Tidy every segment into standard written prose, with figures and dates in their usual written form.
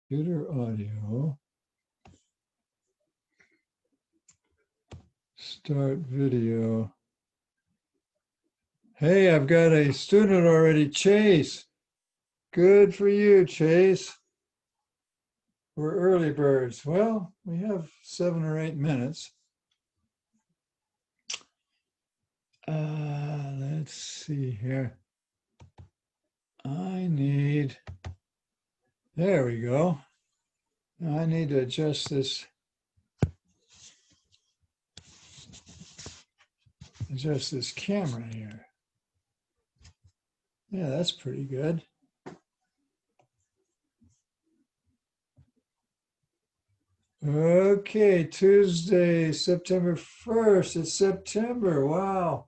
Computer audio. Start video. Hey, I've got a student already, Chase. Good for you, Chase. We're early birds. Well, we have 7 or 8 minutes. Let's see here. There we go. Now I need to adjust this camera here. Yeah, that's pretty good. Okay, Tuesday, September 1st. It's September. Wow.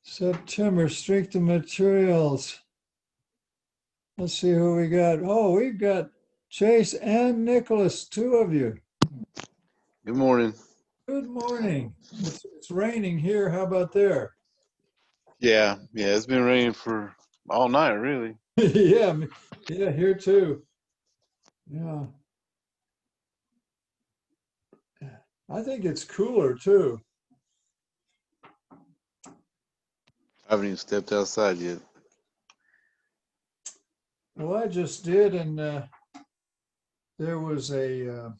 September, strength of materials. Let's see who we got. Oh, we've got Chase and Nicholas, two of you. Good morning. Good morning. It's raining here. How about there? Yeah, it's been raining for all night, really. Yeah, here too. Yeah. I think it's cooler too. I haven't even stepped outside yet. Well, I just did, and there was a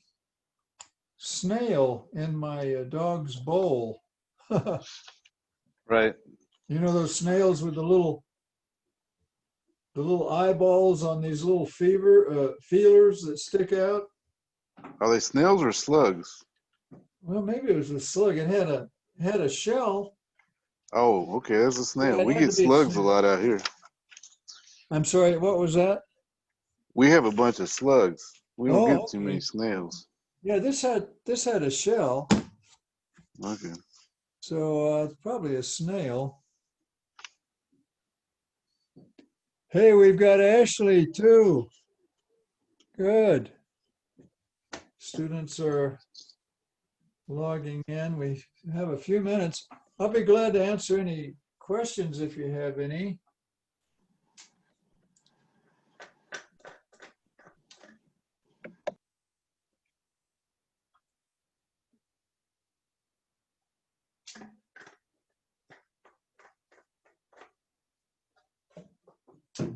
snail in my dog's bowl. Right. You know those snails with the little eyeballs on these little feelers that stick out? Are they snails or slugs? Well, maybe it was a slug. It had a shell. Oh, okay, that's a snail. Yeah, it We had get to be a slugs a snail. lot out here. I'm sorry, what was that? We have a bunch of slugs. We don't Oh, get too many snails. yeah, this had a shell, Okay. so it's probably a snail. Hey, we've got Ashley too. Good. Students are logging in. We have a few minutes. I'll be glad to answer any questions if you have any.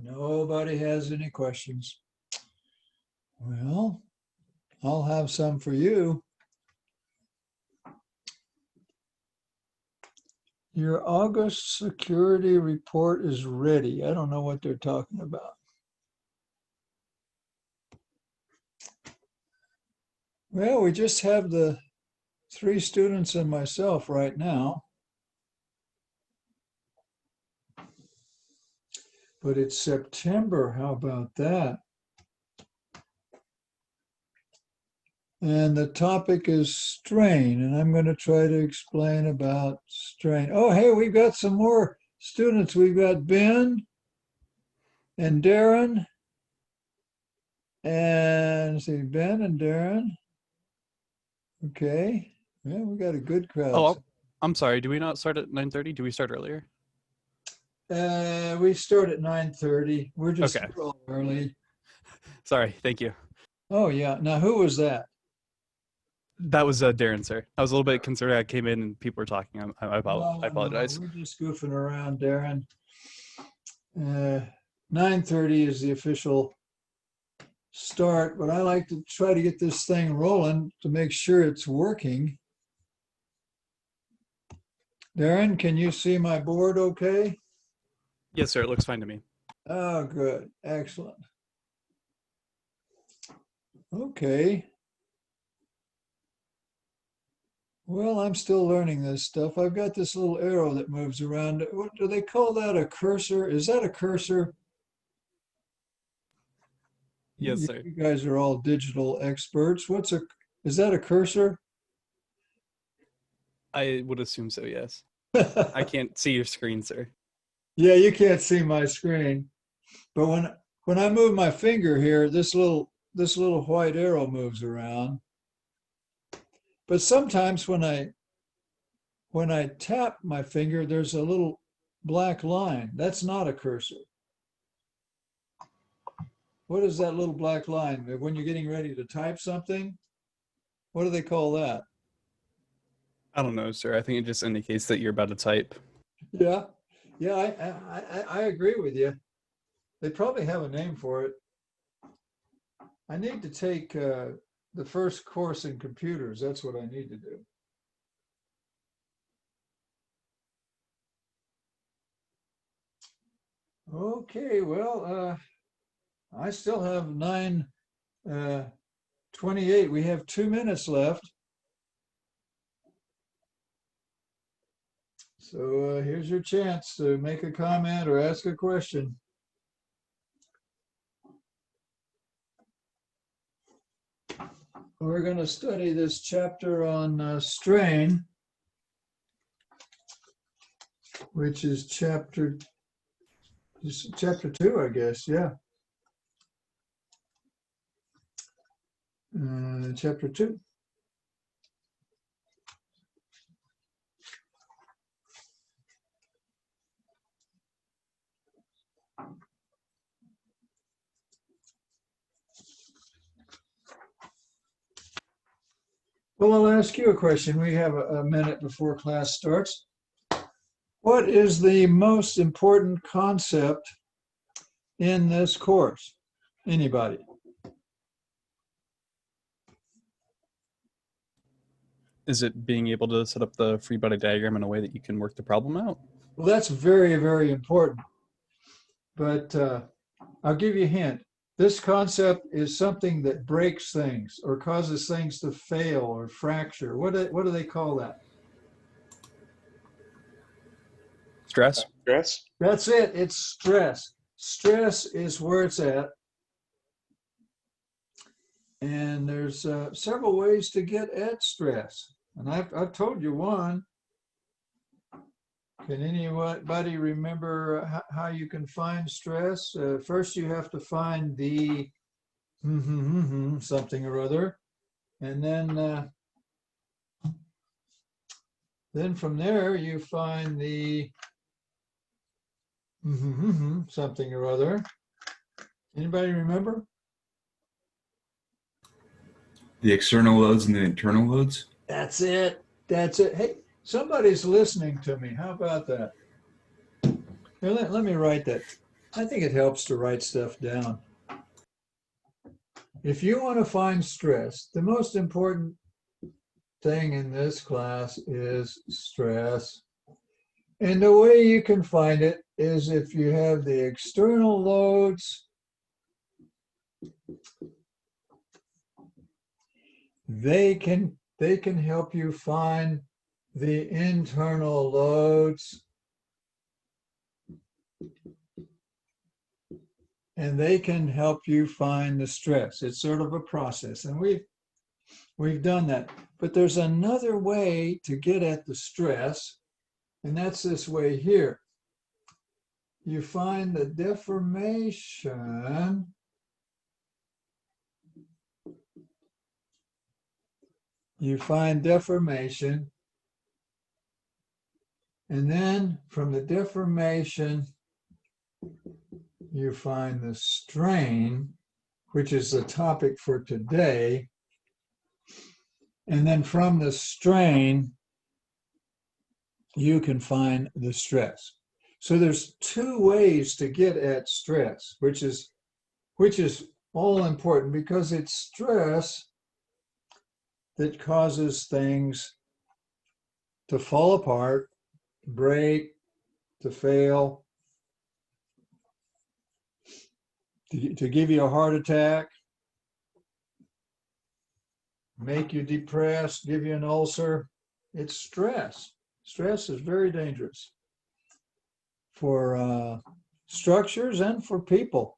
Nobody has any questions. Well, I'll have some for you. Your August security report is ready. I don't know what they're talking about. Well, we just have the 3 students and myself right now. But it's September. How about that? And the topic is strain, and I'm going to try to explain about strain. Oh, hey, we've got some more students. We've got Ben and Darren. And see, Ben and Darren. Okay. Yeah, we got a good crowd. Oh, I'm sorry. Do we not start at 9:30? Do we start earlier? We start at 9:30. We're just Okay. early. Sorry. Thank you. Oh, yeah. Now, who was that? That was Darren, sir. I was a little bit concerned. I came in and people were talking. I apologize. No, we're just goofing around, Darren. 9:30 is the official start, but I like to try to get this thing rolling to make sure it's working. Darren, can you see my board okay? Yes, sir. It looks fine to me. Oh, good. Excellent. Okay. Well, I'm still learning this stuff. I've got this little arrow that moves around. What do they call that? A cursor? Is that a cursor? Yes, sir. You guys are all digital experts. Is that a cursor? I would assume so, yes. I can't see your screen, sir. Yeah, you can't see my screen. But when I move my finger here, this little white arrow moves around. But sometimes when I tap my finger, there's a little black line. That's not a cursor. what is that little black line? When you're getting ready to type something? What do they call that? I don't know, sir. I think it just indicates that you're about to type. Yeah, yeah, I agree with you. They probably have a name for it. I need to take the first course in computers. That's what I need to do. Okay, well, I still have 9:28. We have 2 minutes left. So here's your chance to make a comment or ask a question. We're going to study this chapter on strain, which is chapter 2, I guess. Yeah. Chapter 2. Well, I'll ask you a question. We have a minute before class starts. What is the most important concept in this course? Anybody? Is it being able to set up the free body diagram in a way that you can work the problem out? Well, that's very, very important. But I'll give you a hint. This concept is something that breaks things or causes things to fail or fracture. What do they call that? Stress? Stress? That's it. It's stress. Stress is where it's at. And there's several ways to get at stress. And I've told you one. Can anybody remember how you can find stress? First, you have to find the something or other. And then from there, you find the something or other. Anybody remember? The external loads and the internal loads? That's it. That's it. Hey, somebody's listening to me. How about that? Here, let me write that. I think it helps to write stuff down. If you want to find stress, the most important thing in this class is stress. And the way you can find it is if you have the external loads, they can help you find the internal loads, and they can help you find the stress. It's sort of a process, and we've done that. But there's another way to get at the stress, and that's this way here. You find the deformation and then from the deformation you find the strain, which is the topic for today, and then from the strain you can find the stress. So there's two ways to get at stress, which is all important, because it's stress that causes things to fall apart, break, to fail, to give you a heart attack, make you depressed, give you an ulcer. It's stress. Stress is very dangerous for structures and for people.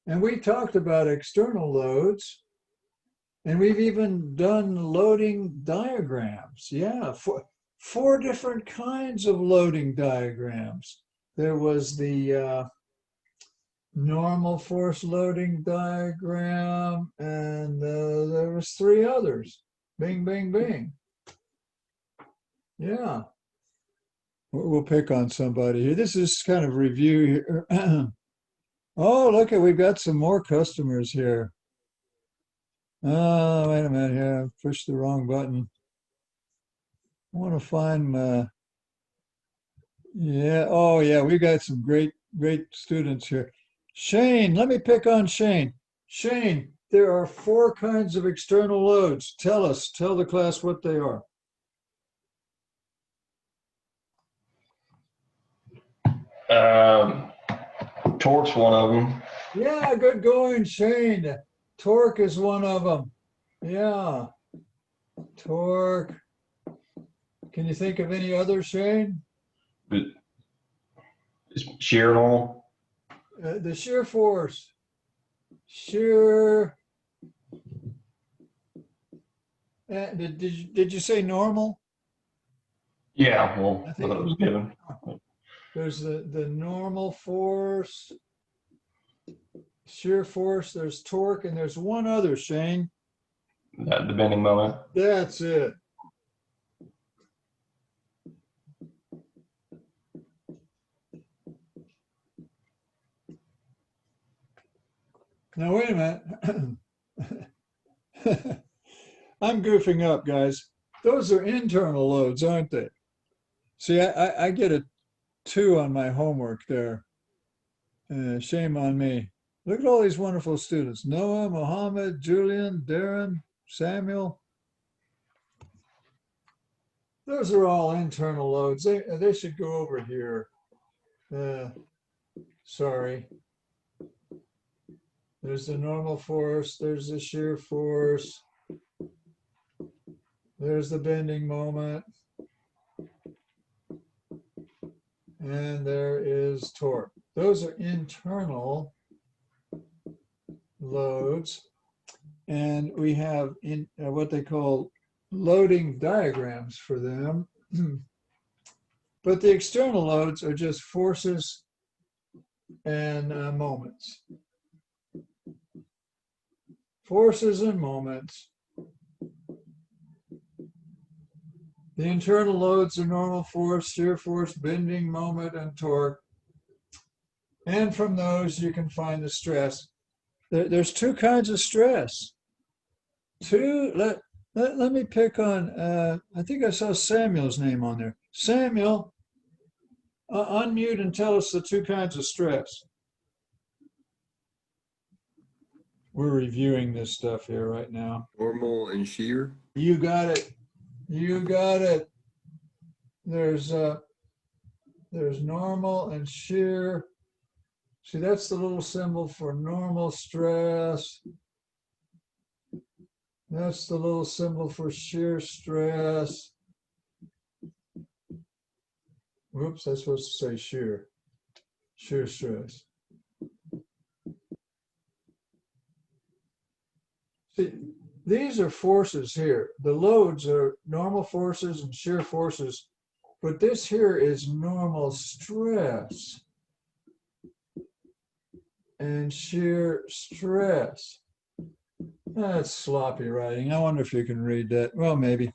And we talked about external loads, and we've even done loading diagrams. Yeah, four different kinds of loading diagrams. There was the normal force loading diagram, and there was 3 others. Bing, bing, bing. Yeah. We'll pick on somebody here. This is kind of review here. Oh, look at, we've got some more customers here. Oh, wait a minute here. I pushed the wrong button. I want to find, yeah, oh yeah, we got some great students here. Shane, let me pick on Shane. Shane, there are four kinds of external loads. Tell the class what they are. Um, Torque's one of them. Yeah, good going, Shane. Torque is one of them. Yeah, torque. Can you think of any others, Shane? But it's shear normal. The shear force. Shear. Did you say normal? Yeah, well, I I think thought it was given. there's the normal force, shear force, there's torque, and there's one other, Shane. The bending moment. That's it. Now, wait a minute. I'm goofing up, guys. Those are internal loads, aren't they? See, I get a 2 on my homework there. Shame on me. Look at all these wonderful students. Noah, Mohammed, Julian, Darren, Samuel. Those are all internal loads. They should go over here. Sorry. There's the normal force. There's the shear force. There's the bending moment. And there is torque. Those are internal loads. And we have in what they call loading diagrams for them. But the external loads are just forces and moments. Forces and moments. The internal loads are normal force, shear force, bending moment, and torque. And from those, you can find the stress. There's two kinds of stress. Let me pick on, I think I saw Samuel's name on there. Samuel, unmute and tell us the two kinds of stress. We're reviewing this stuff here right now. Normal and shear. You got it. You got it. There's normal and shear. See, that's the little symbol for normal stress. That's the little symbol for shear stress. Whoops, I'm supposed to say shear. Shear stress. See, these are forces here. The loads are normal forces and shear forces, but this here is normal stress and shear stress. That's sloppy writing. I wonder if you can read that. Well, maybe.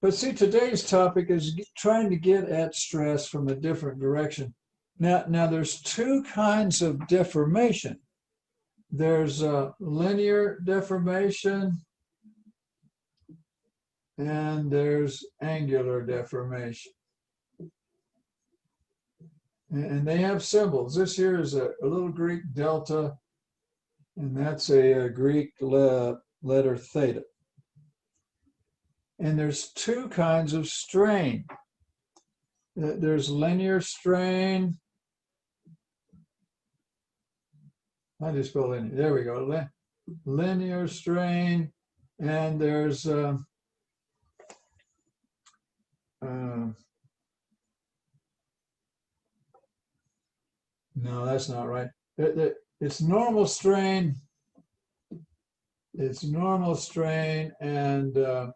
But see, today's topic is trying to get at stress from a different direction. Now there's two kinds of deformation. There's a linear deformation and there's angular deformation. And they have symbols. This here is a little Greek delta, and that's a Greek letter theta. And there's two kinds of strain. There's linear strain. How do you spell linear? There we go. Linear strain, and there's no, that's not right. It's normal strain. It's normal strain and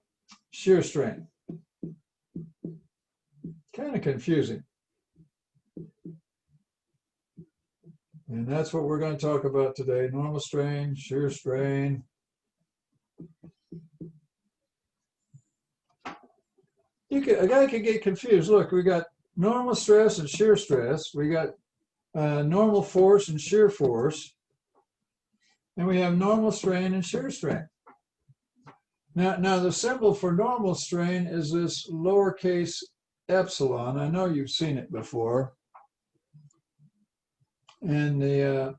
shear strain. Kind of confusing. And that's what we're going to talk about today. Normal strain, shear strain. A guy could get confused. Look, we got normal stress and shear stress. We got normal force and shear force. And we have normal strain and shear strain. Now the symbol for normal strain is this lowercase epsilon. I know you've seen it before. And the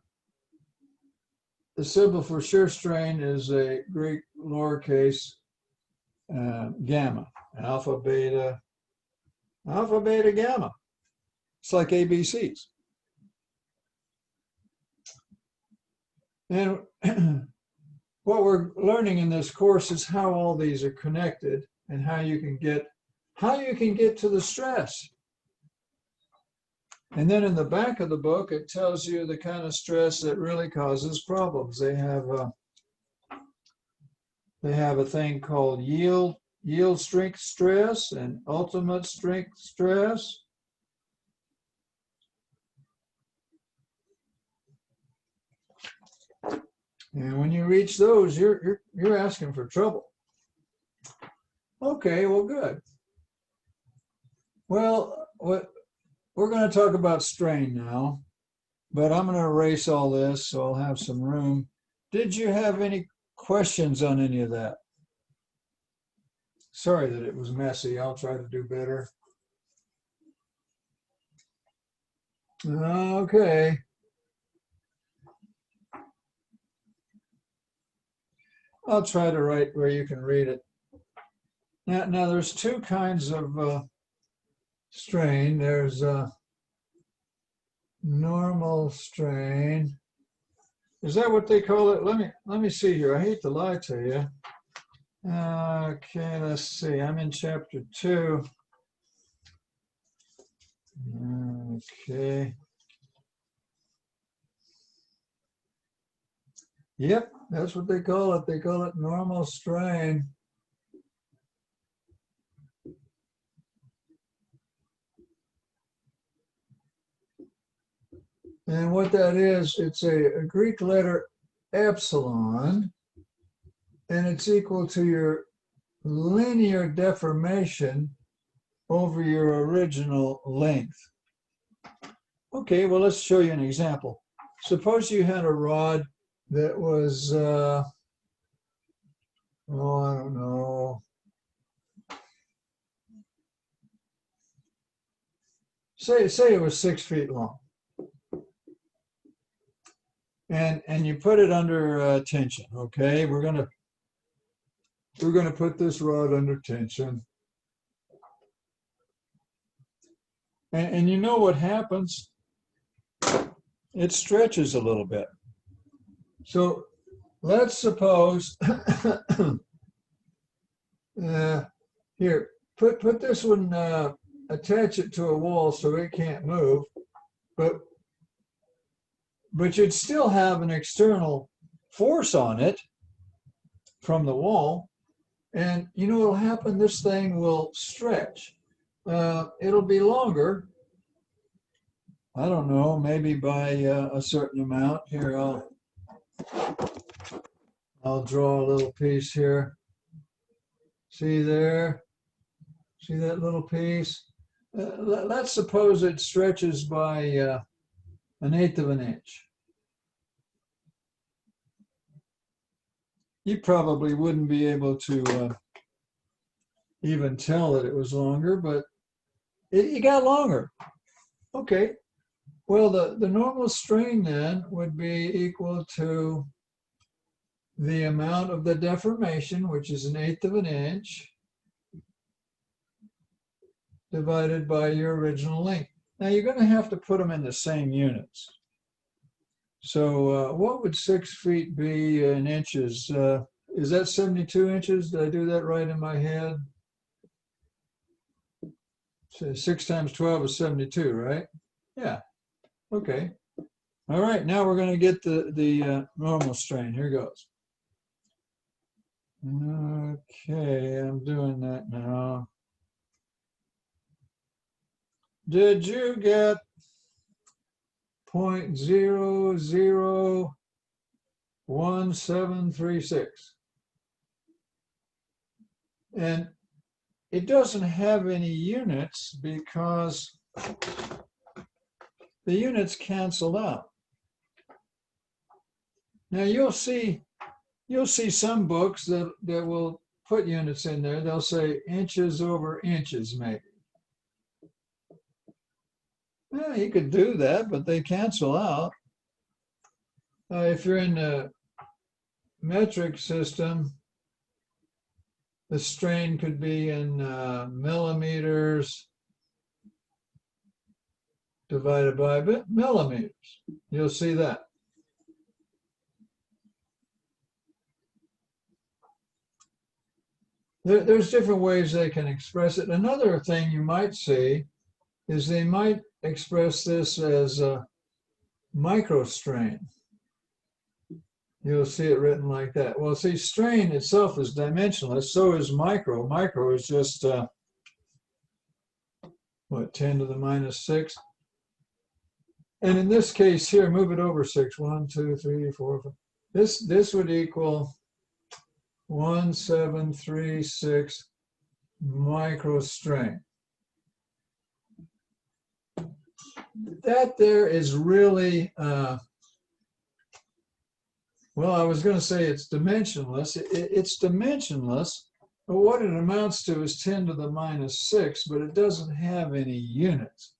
symbol for shear strain is a Greek lowercase gamma, alpha, beta, gamma. It's like ABCs. And what we're learning in this course is how all these are connected and how you can get to the stress. And then in the back of the book, it tells you the kind of stress that really causes problems. They have a thing called yield strength stress and ultimate strength stress. And when you reach those, you're asking for trouble. Okay, well, good. Well, we're going to talk about strain now, but I'm going to erase all this so I'll have some room. Did you have any questions on any of that? Sorry that it was messy. I'll try to do better. Okay. I'll try to write where you can read it. Now there's two kinds of strain. There's normal strain. Is that what they call it? Let me see here. I hate to lie to you. Okay, let's see. I'm in chapter 2. Okay. Yep, that's what they call it. They call it normal strain. And what that is, it's a Greek letter epsilon, and it's equal to your linear deformation over your original length. Okay, well, let's show you an example. Suppose you had a rod that was, I don't know, say it was 6 feet long. And you put it under tension. Okay, we're gonna put this rod under tension. And you know what happens? It stretches a little bit. So let's suppose here, put this one, attach it to a wall so it can't move, but you'd still have an external force on it from the wall. And you know what'll happen? This thing will stretch. It'll be longer. I don't know, maybe by a certain amount. Here, I'll draw a little piece here. See there? See that little piece? Let's suppose it stretches by 1/8 of an inch. You probably wouldn't be able to even tell that it was longer, but it got longer. Okay. Well, the normal strain then would be equal to the amount of the deformation, which is 1/8 of an inch, divided by your original length. Now you're going to have to put them in the same units. So what would 6 feet be in inches? Is that 72 inches? Did I do that right in my head? So 6 times 12 is 72, right? Yeah. Okay. All right. Now we're going to get the normal strain. Here goes. Okay, I'm doing that now. Did you get 0.001736? And it doesn't have any units because the units cancel out. Now you'll see some books that will put units in there. They'll say inches over inches, maybe. Yeah, you could do that, but they cancel out. If you're in the metric system, the strain could be in millimeters divided by millimeters. You'll see that. There's different ways they can express it. Another thing you might see is they might express this as a microstrain. You'll see it written like that. Well, see, strain itself is dimensionless, so is micro. Micro is just, what, 10 to the minus 6? And in this case here, move it over 6. 1, 2, 3, 4, 5. This would equal 1736 microstrain. That there is really, well, I was going to say it's dimensionless. It's dimensionless, but what it amounts to is 10 to the minus 6, but it doesn't have any units,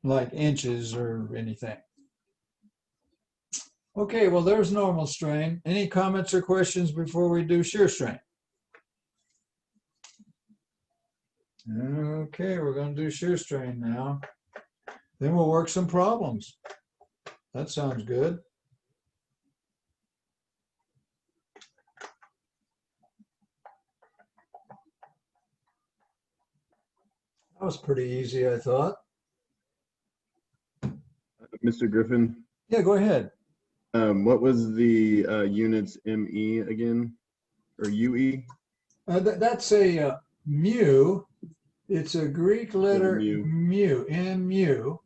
like inches or anything. Okay, well, there's normal strain. Any comments or questions before we do shear strain? Okay, we're going to do shear strain now. Then we'll work some problems. That sounds good. That was pretty easy, I thought. Mr. Griffin, Yeah, go ahead. what was the units ME again, or UE? That's a mu. It's a Greek letter mu. mu, mu.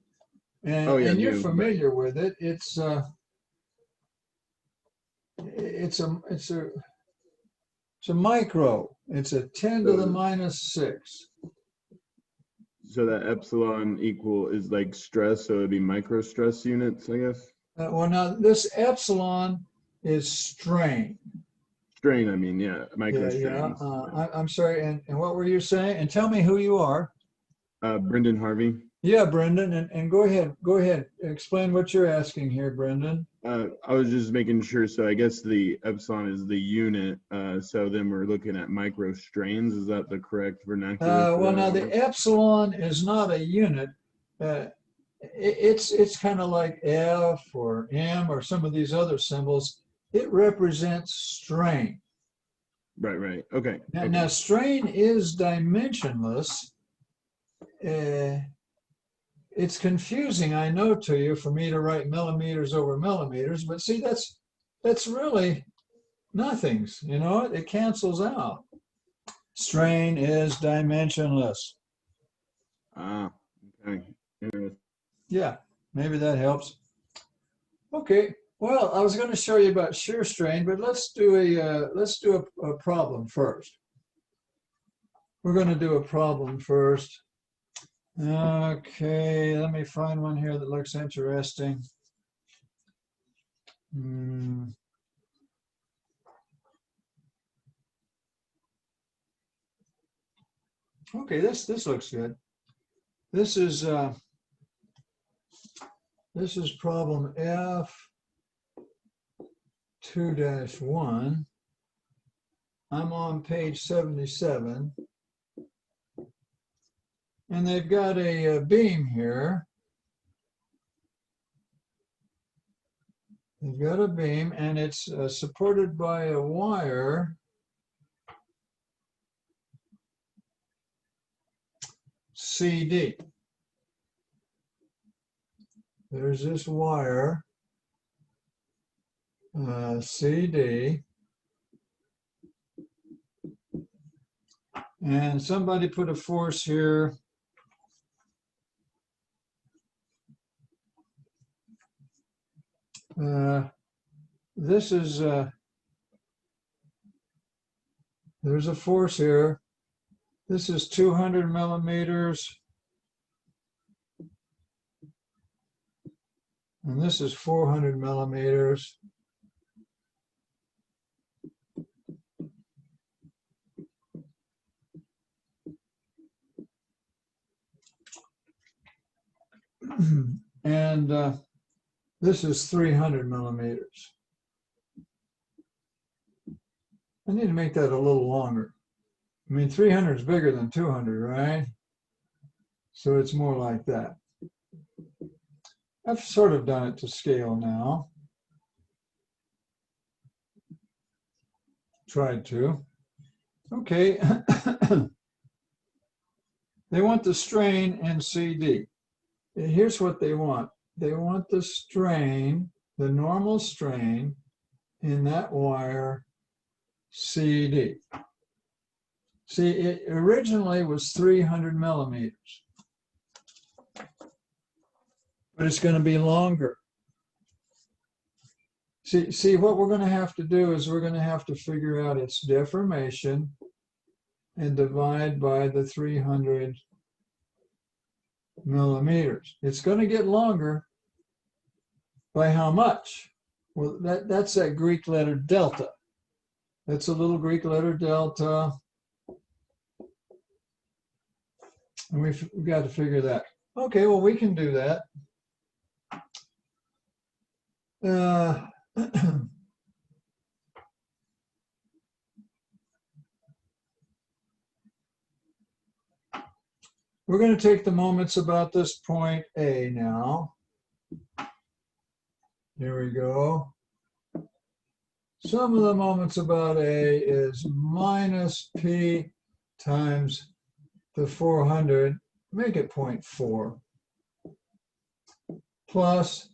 And, Oh, yeah, and you're mu, familiar with it. It's a micro. It's a 10 to the minus 6. So that epsilon equal is like stress, so it'd be microstress units, I guess. Well, now this epsilon is strain. Strain, I mean, yeah, Yeah, microstrains. I'm sorry. And what were you saying? And tell me who you are. Brendan Harvey. Yeah, Brendan. And go ahead. Go ahead. Explain what you're asking here, Brendan. I was just making sure. So I guess the epsilon is the unit. So then we're looking at microstrains. Is that the correct vernacular? Well, now the epsilon is not a unit. It's kind of like F or M or some of these other symbols. It represents strain. Right. Okay. Now strain is dimensionless. It's confusing, I know, to you for me to write millimeters over millimeters, but see, that's really nothings, you know, it cancels out. Strain is dimensionless. Okay. Interesting. Yeah, maybe that helps. Okay, well, I was going to show you about shear strain, but let's do a problem first. We're going to do a problem first. Okay, let me find one here that looks interesting. Okay, this looks good. This is problem F2-1. I'm on page 77. And they've got a beam here. They've got a beam, and it's supported by a wire CD. There's this wire CD. And somebody put a force here. This is, there's a force here. This is 200 millimeters. And this is 400 millimeters. And this is 300 millimeters. I need to make that a little longer. I mean, 300 is bigger than 200, right? So it's more like that. I've sort of done it to scale now. Tried to. Okay. They want the strain in CD. Here's what they want. They want the strain, the normal strain in that wire CD. See, it originally was 300 millimeters, but it's going to be longer. See, what we're going to have to do is we're going to have to figure out its deformation and divide by the 300 millimeters. It's going to get longer. By how much? Well, that's that Greek letter delta. That's a little Greek letter delta. And we've got to figure that. Okay, well, we can do that. We're going to take the moments about this point A now. Here we go. Some of the moments about A is minus P times the 400, make it 0.4, plus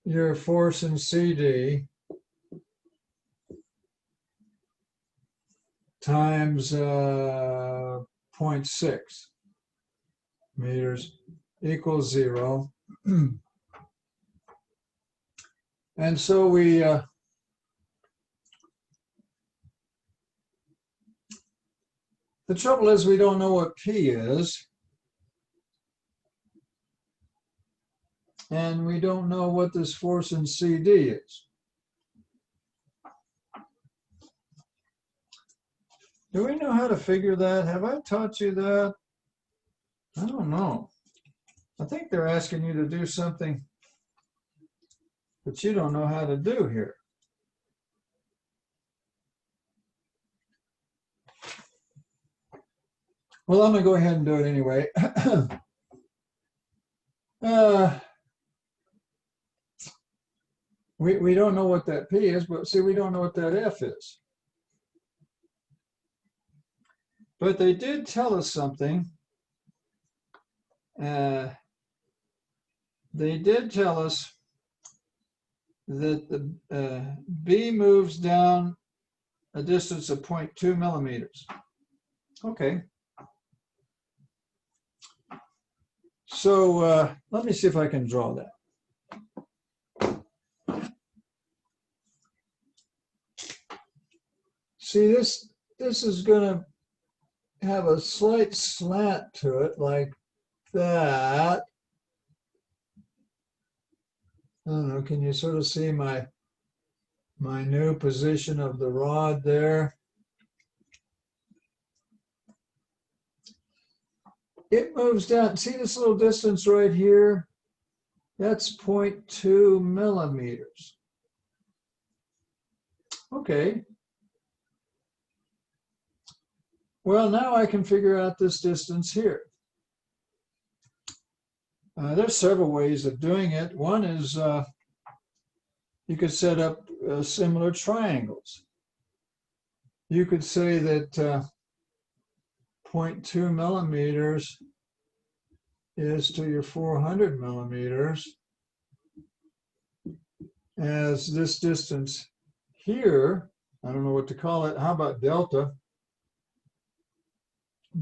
your force in CD times 0.6 meters equals 0. And so we the trouble is we don't know what P is, and we don't know what this force in CD is. Do we know how to figure that? Have I taught you that? I don't know. I think they're asking you to do something that you don't know how to do here. Well, I'm going to go ahead and do it anyway. We don't know what that P is, but see, we don't know what that F is. But they did tell us something. They did tell us that the B moves down a distance of 0.2 millimeters. Okay. So let me see if I can draw that. See, this is going to have a slight slant to it like that. I don't know, can you sort of see my new position of the rod there? It moves down. See this little distance right here? That's 0.2 millimeters. Okay. Well, now I can figure out this distance here. There's several ways of doing it. One is you could set up similar triangles. You could say that 0.2 millimeters is to your 400 millimeters as this distance here, I don't know what to call it, how about delta?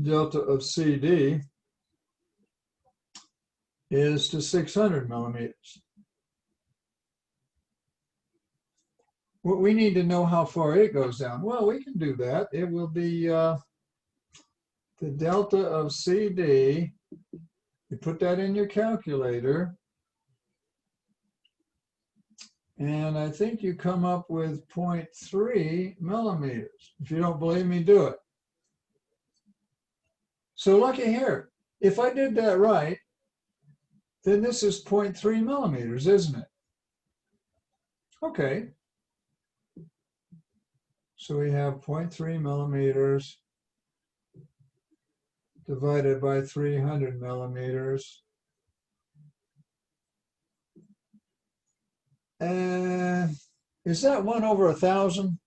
Delta of CD is to 600 millimeters. We need to know how far it goes down. Well, we can do that. It will be the delta of CD. You put that in your calculator. And I think you come up with 0.3 millimeters. If you don't believe me, do it. So looky here. If I did that right, then this is 0.3 millimeters, isn't it? Okay. So we have 0.3 millimeters divided by 300 millimeters. And is that 1/1000?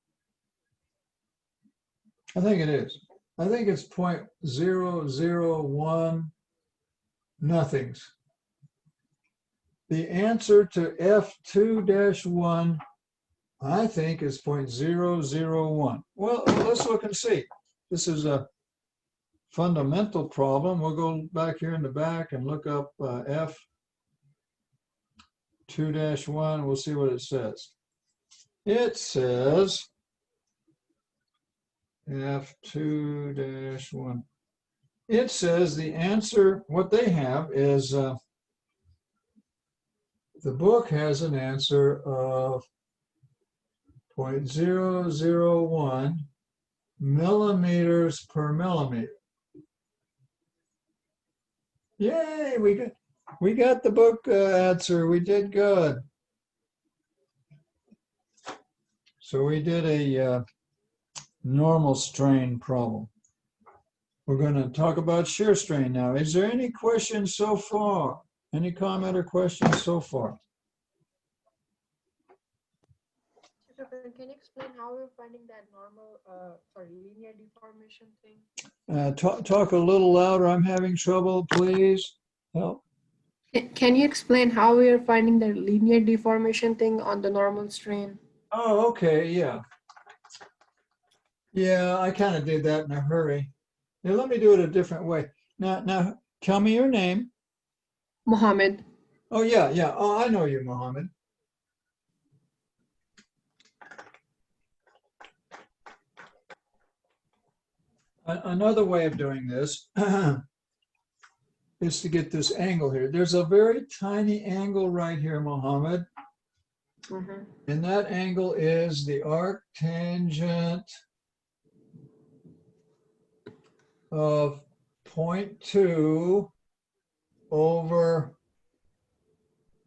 I think it is. I think it's 0.001 nothings. The answer to F2-1, I think, is 0.001. Well, let's look and see. This is a fundamental problem. We'll go back here in the back and look up F2-1. We'll see what it says. It says F2-1. It says the answer, what they have is, the book has an answer of 0.001 millimeters per millimeter. Yay, we got the book answer. We did good. So we did a normal strain problem. We're going to talk about shear strain now. Is there any questions so far? Any comment or questions so far? Can you explain how we're finding that normal, linear deformation thing? Talk a little louder. I'm having trouble. Please help. Can you explain how we are finding the linear deformation thing on the normal strain? Oh, okay. Yeah. Yeah, I kind of did that in a hurry. Now, let me do it a different way. Now, tell me your name. Mohammed. Oh, yeah, yeah. Oh, I know you, Mohammed. Another way of doing this is to get this angle here. There's a very tiny angle right here, Mohammed. Mm-hmm. And that angle is the arctangent of 0.2 over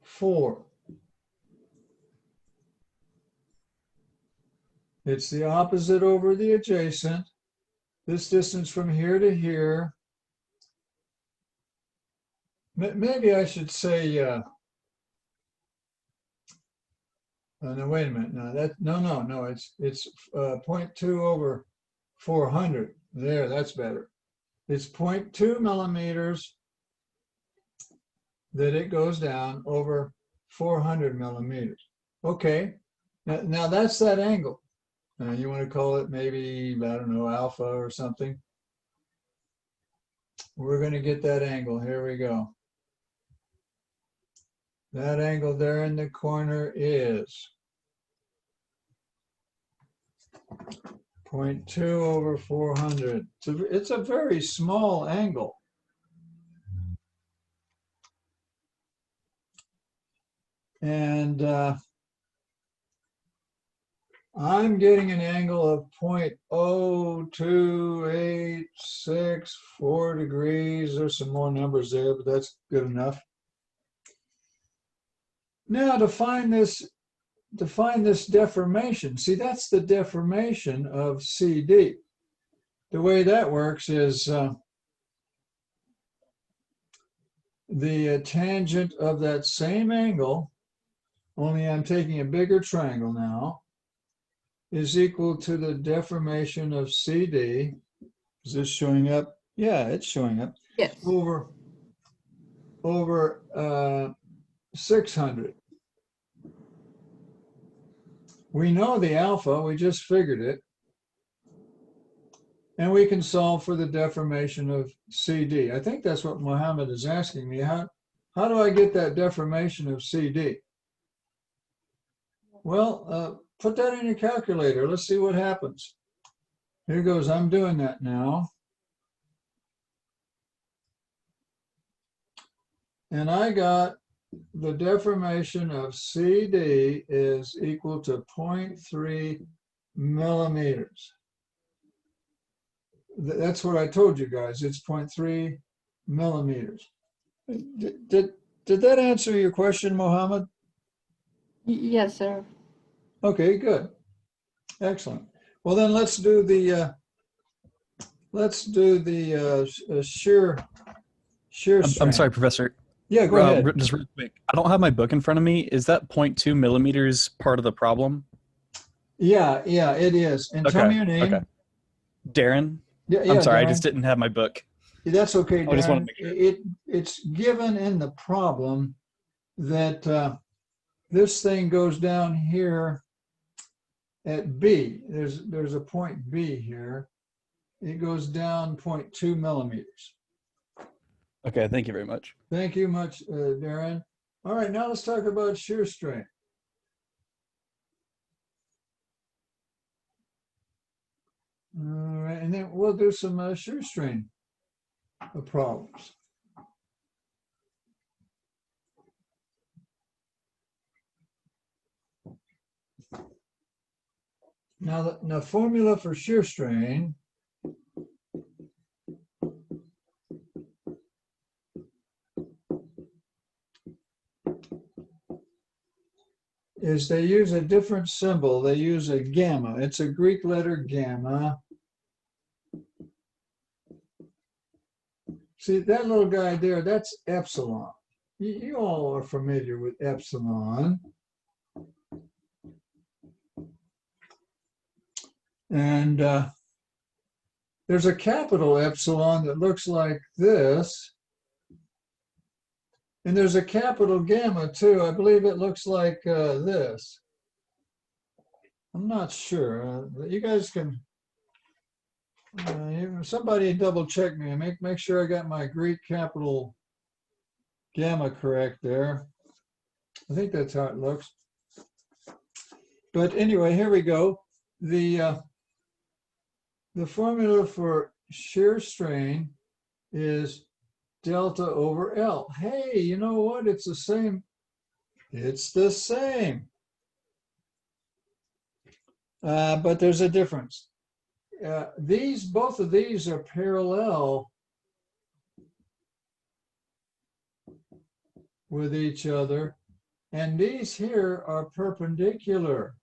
4. It's the opposite over the adjacent. This distance from here to here. Maybe I should say, no, wait a minute. No, it's 0.2 over 400. There, that's better. It's 0.2 millimeters that it goes down over 400 millimeters. Okay, now that's that angle. You want to call it maybe, I don't know, alpha or something. We're going to get that angle. Here we go. That angle there in the corner is 0.2 over 400. It's a very small angle. And I'm getting an angle of 0.0286 degrees. There's some more numbers there, but that's good enough. Now to find this deformation, see, that's the deformation of CD. The way that works is the tangent of that same angle, only I'm taking a bigger triangle now, is equal to the deformation of CD. Is this showing up? Yeah, it's showing up. Yes. Over 600. We know the alpha, we just figured it. And we can solve for the deformation of CD. I think that's what Mohammed is asking me. How do I get that deformation of CD? Well, put that in your calculator. Let's see what happens. Here goes. I'm doing that now. And I got the deformation of CD is equal to 0.3 millimeters. That's what I told you guys. It's 0.3 millimeters. Did that answer your question, Mohammed? Yes, sir. Okay, good. Excellent. Well, then let's do the shear I'm strain. sorry, Professor. Yeah, go ahead. Just real quick. I don't have my book in front of me. Is that 0.2 millimeters part of the problem? Yeah, it is. And tell me your name. Okay. Darren. Yeah, I'm sorry, Darren. I just didn't have my book. That's okay, I just want Darren. to make sure. It's given in the problem that this thing goes down here at B. There's a point B here. It goes down 0.2 millimeters. Okay, thank you very much. Thank you much, Darren. All right, now let's talk about shear strain. All right, and then we'll do some shear strain problems. Now, the formula for shear strain is they use a different symbol. They use a gamma. It's a Greek letter gamma. See, that little guy there, that's epsilon. You all are familiar with epsilon. And there's a capital epsilon that looks like this. And there's a capital gamma too. I believe it looks like this. I'm not sure. You guys can, somebody double check me and make sure I got my Greek capital gamma correct there. I think that's how it looks. But anyway, here we go. The formula for shear strain is delta over L. Hey, you know what? It's the same. It's the same. But there's a difference. Both of these are parallel with each other, and these here are perpendicular.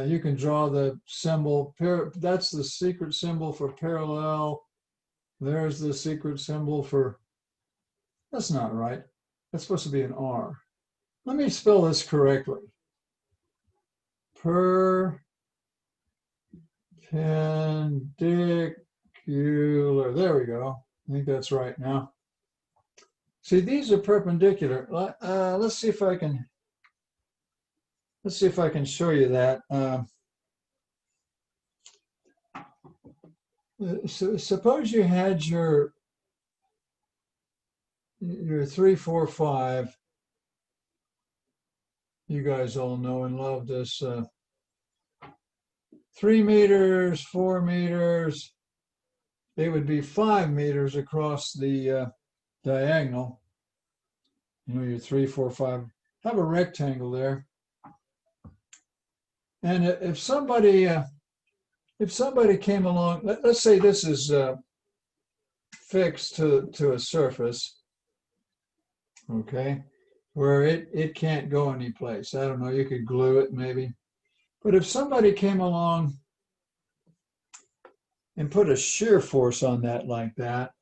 You can draw the symbol. That's the secret symbol for parallel. There's the secret symbol for, that's not right. That's supposed to be an R. Let me spell this correctly. Perpendicular. There we go. I think that's right now. See, these are perpendicular. Let's see if I can. Let's see if I can show you that. So suppose you had your 3, 4, 5. You guys all know and love this. 3 meters, 4 meters. They would be 5 meters across the diagonal. You know, your 3, 4, 5. Have a rectangle there. And if somebody came along, let's say this is fixed to a surface, okay, where it can't go anyplace. I don't know, you could glue it maybe. But if somebody came along and put a shear force on that like that,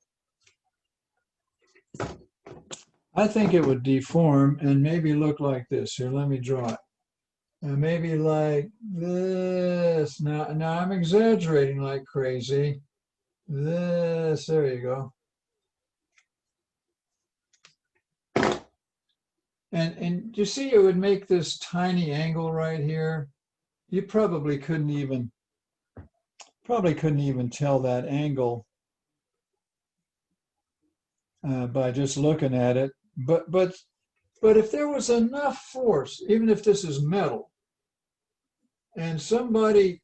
I think it would deform and maybe look like this. Here, let me draw it. Maybe like this. Now I'm exaggerating like crazy. This, there you go. And you see, it would make this tiny angle right here. You probably couldn't even tell that angle by just looking at it. But if there was enough force, even if this is metal, and somebody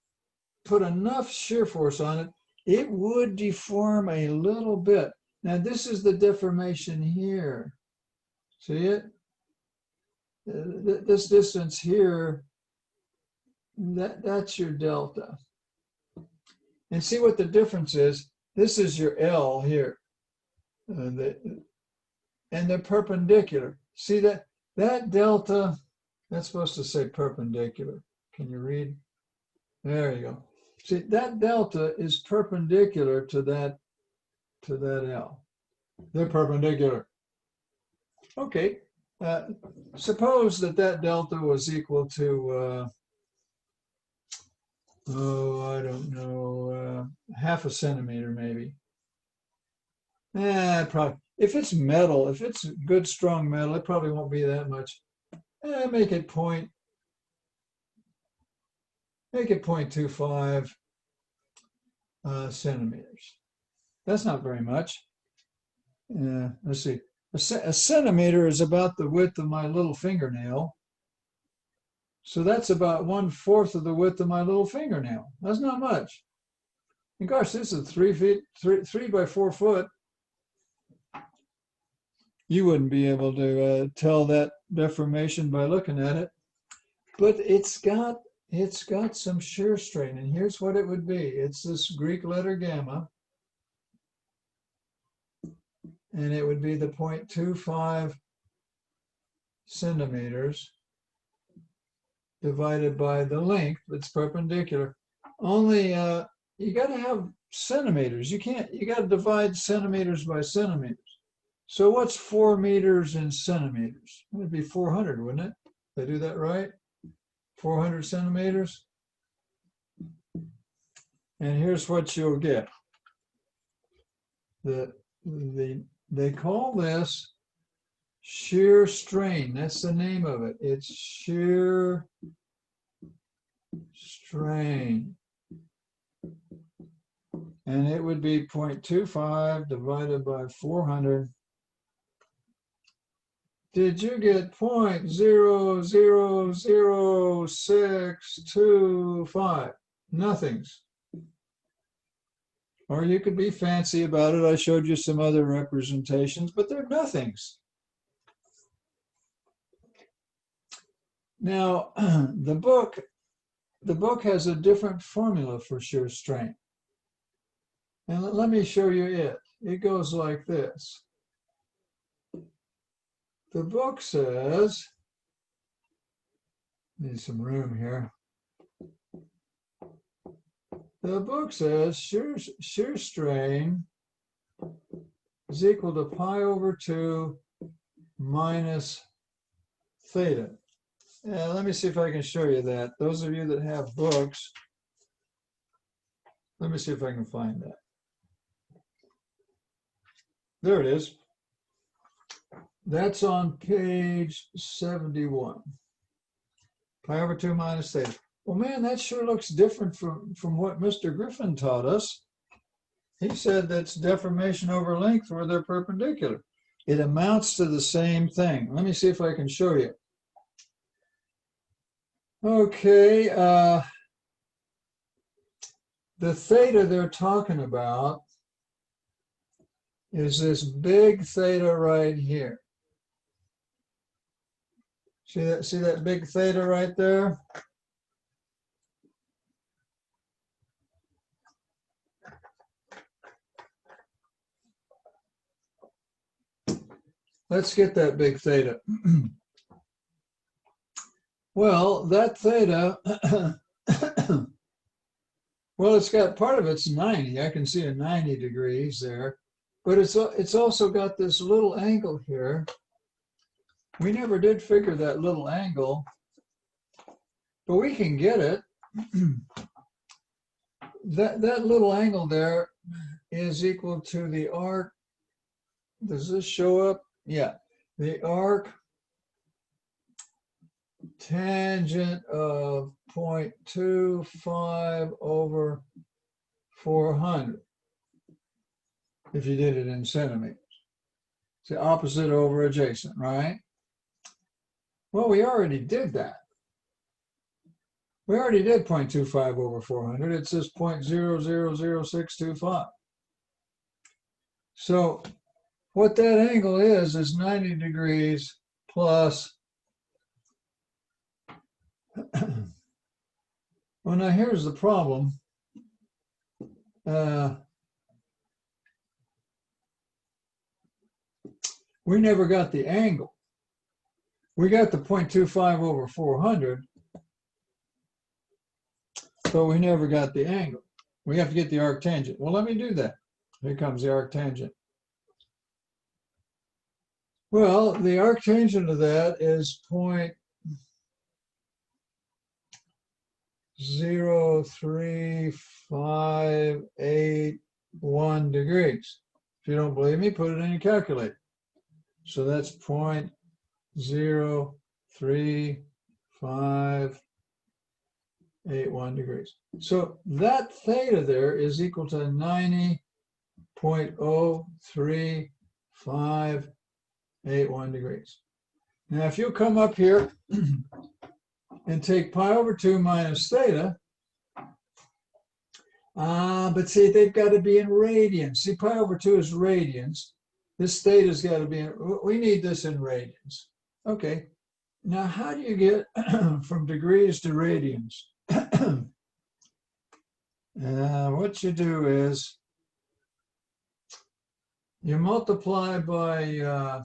put enough shear force on it, it would deform a little bit. Now this is the deformation here. See it? This distance here, that's your delta. And see what the difference is. This is your L here. And they're perpendicular. See that delta, that's supposed to say perpendicular. Can you read? There you go. See, that delta is perpendicular to that L. They're perpendicular. Okay. Suppose that delta was equal to, I don't know, half a centimeter maybe. Probably. If it's metal, if it's good strong metal, it probably won't be that much. Make it 0.25 centimeters. That's not very much. Let's see. A centimeter is about the width of my little fingernail. So that's about 1/4 of the width of my little fingernail. That's not much. And gosh, this is 3 by 4 foot. You wouldn't be able to tell that deformation by looking at it, but it's got some shear strain, and here's what it would be. It's this Greek letter gamma, and it would be the 0.25 centimeters divided by the length that's perpendicular. Only you got to have centimeters. You got to divide centimeters by centimeters. So what's 4 meters in centimeters? It would be 400, wouldn't it? Did I do that right? 400 centimeters. And here's what you'll get. They call this shear strain. That's the name of it. It's shear strain. And it would be 0.25 divided by 400. Did you get 0.0000625? Nothings. Or you could be fancy about it. I showed you some other representations, but they're nothings. Now, the book has a different formula for shear strain. And let me show you it. It goes like this. The book says, need some room here. The book says shear strain is equal to pi over 2 minus theta. Let me see if I can show you that. Those of you that have books, let me see if I can find that. There it is. That's on page 71. Pi over 2 minus theta. Well, man, that sure looks different from what Mr. Griffin taught us. He said that's deformation over length where they're perpendicular. It amounts to the same thing. Let me see if I can show you. Okay, the theta they're talking about is this big theta right here. See that big theta right there? Let's get that big theta. Well, that theta, well, it's got part of it's 90. I can see a 90 degrees there, but it's also got this little angle here. We never did figure that little angle, but we can get it. That little angle there is equal to the arc. Does this show up? Yeah, the arc tangent of 0.25 over 400, if you did it in centimeters. It's the opposite over adjacent, right? Well, we already did that. We already did 0.25 over 400. It says 0.000625. So what that angle is 90 degrees plus. Well, now here's the problem. We never got the angle. We got the 0.25 over 400, but we never got the angle. We have to get the arctangent. Well, let me do that. Here comes the arctangent. Well, the arctangent of that is 0.03581 degrees. If you don't believe me, put it in your calculator. So that's 0.03581 degrees. So that theta there is equal to 90.03581 degrees. Now, if you come up here and take pi over 2 minus theta, but see, they've got to be in radians. See, pi over 2 is radians. This theta's got to be in, we need this in radians. Okay, now how do you get from degrees to radians? What you do is you multiply by